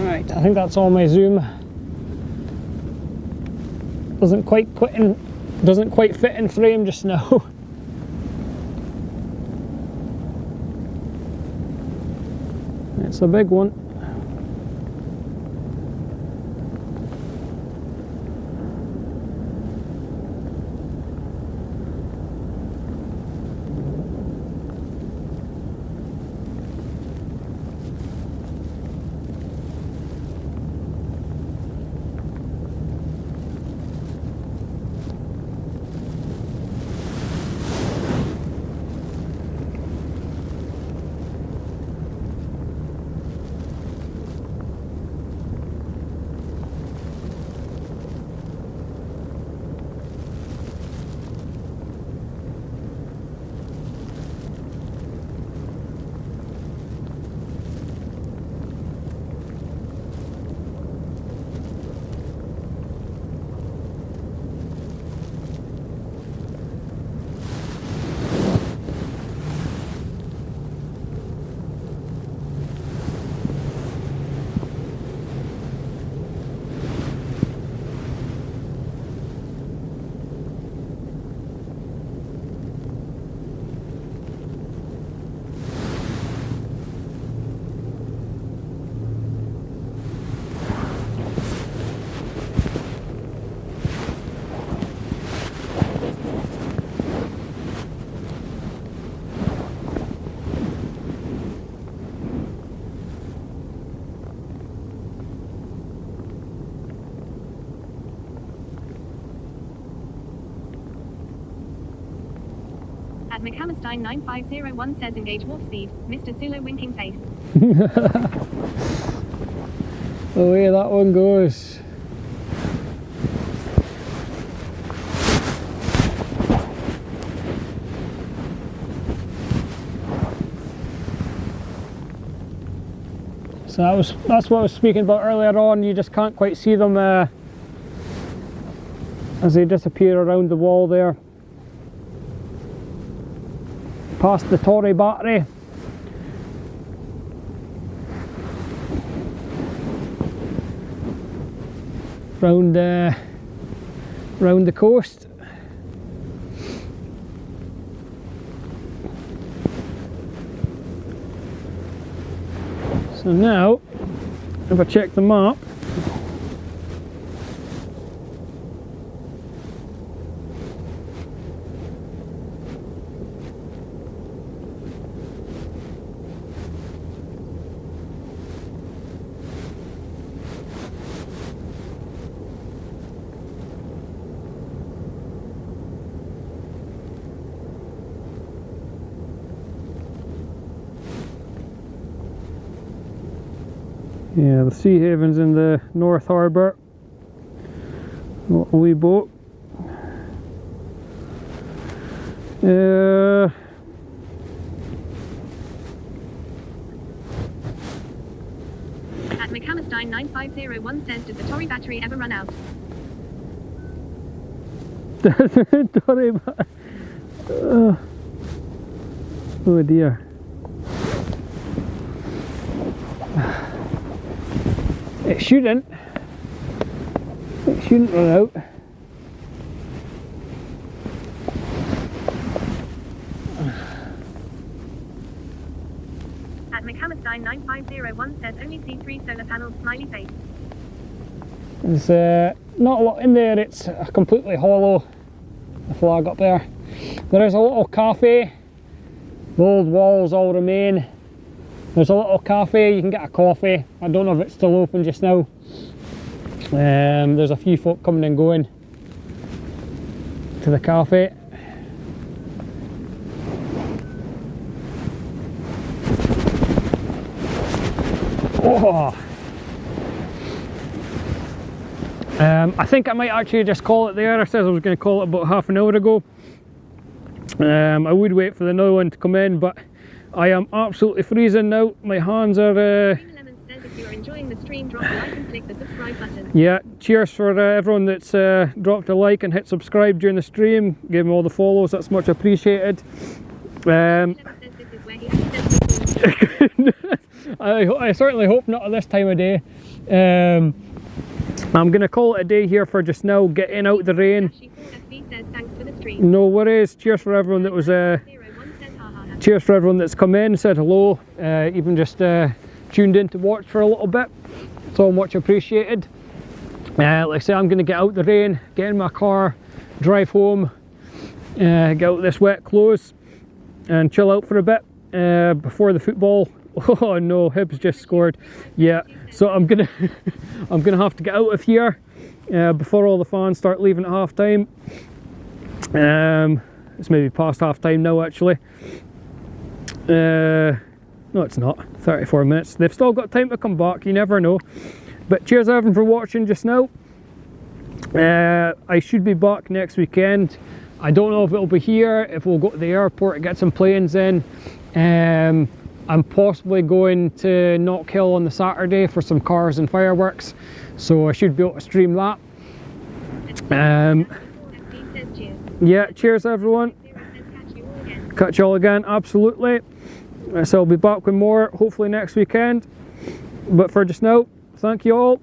Right, I think that's all my zoom. Doesn't quite fit in frame just now. It's a big one.
At McHammerstein 9501 says engage warp speed, Mr. Sulu winking face.
Away that one goes. So that's what I was speaking about earlier on. You just can't quite see them as they disappear around the wall there. Past the Tory battery. Round the coast. So now, if I check the map, yeah, the Sea Haven's in the North Harbour. Little wee boat.
At McHammerstein 9501 says, does the Tory battery ever run out?
Tory battery. Oh dear. It shouldn't run out.
At McHammerstein 9501 says, only see 3 solar panels, smiley face.
There's not a lot in there, it's completely hollow, the flag up there. There is a little cafe, the old walls all remain. There's a little cafe, you can get a coffee. I don't know if it's still open just now. There's a few folk coming and going to the cafe. Oh. I think I might actually just call it there. I said I was going to call it about half an hour ago. I would wait for the new one to come in, but I am absolutely freezing now. My hands are...
If you're enjoying the stream, drop a like and click the subscribe button.
Yeah, cheers for everyone that's dropped a like and hit subscribe during the stream. Give them all the follows, that's much appreciated. I certainly hope not at this time of day. I'm going to call it a day here for just now, getting out the rain. No worries, cheers for everyone that was... cheers for everyone that's come in, said hello, even just tuned in to watch for a little bit. It's all much appreciated. Like I say, I'm going to get out the rain, get in my car, drive home, get out this wet clothes and chill out for a bit before the football. Oh no, Hibs just scored. Yeah, so I'm gonna have to get out of here before all the fans start leaving at half time. It's maybe past half time now actually. No, it's not. 34 minutes. They've still got time to come back, you never know. But cheers everyone for watching just now. I should be back next weekend. I don't know if it'll be here, if we'll go to the airport and get some planes in. I'm possibly going to Knockhill on the Saturday for some cars and fireworks, so I should be able to stream that. Yeah, cheers everyone. Catch you all again, absolutely. So I'll be back with more hopefully next weekend. But for just now, thank you all.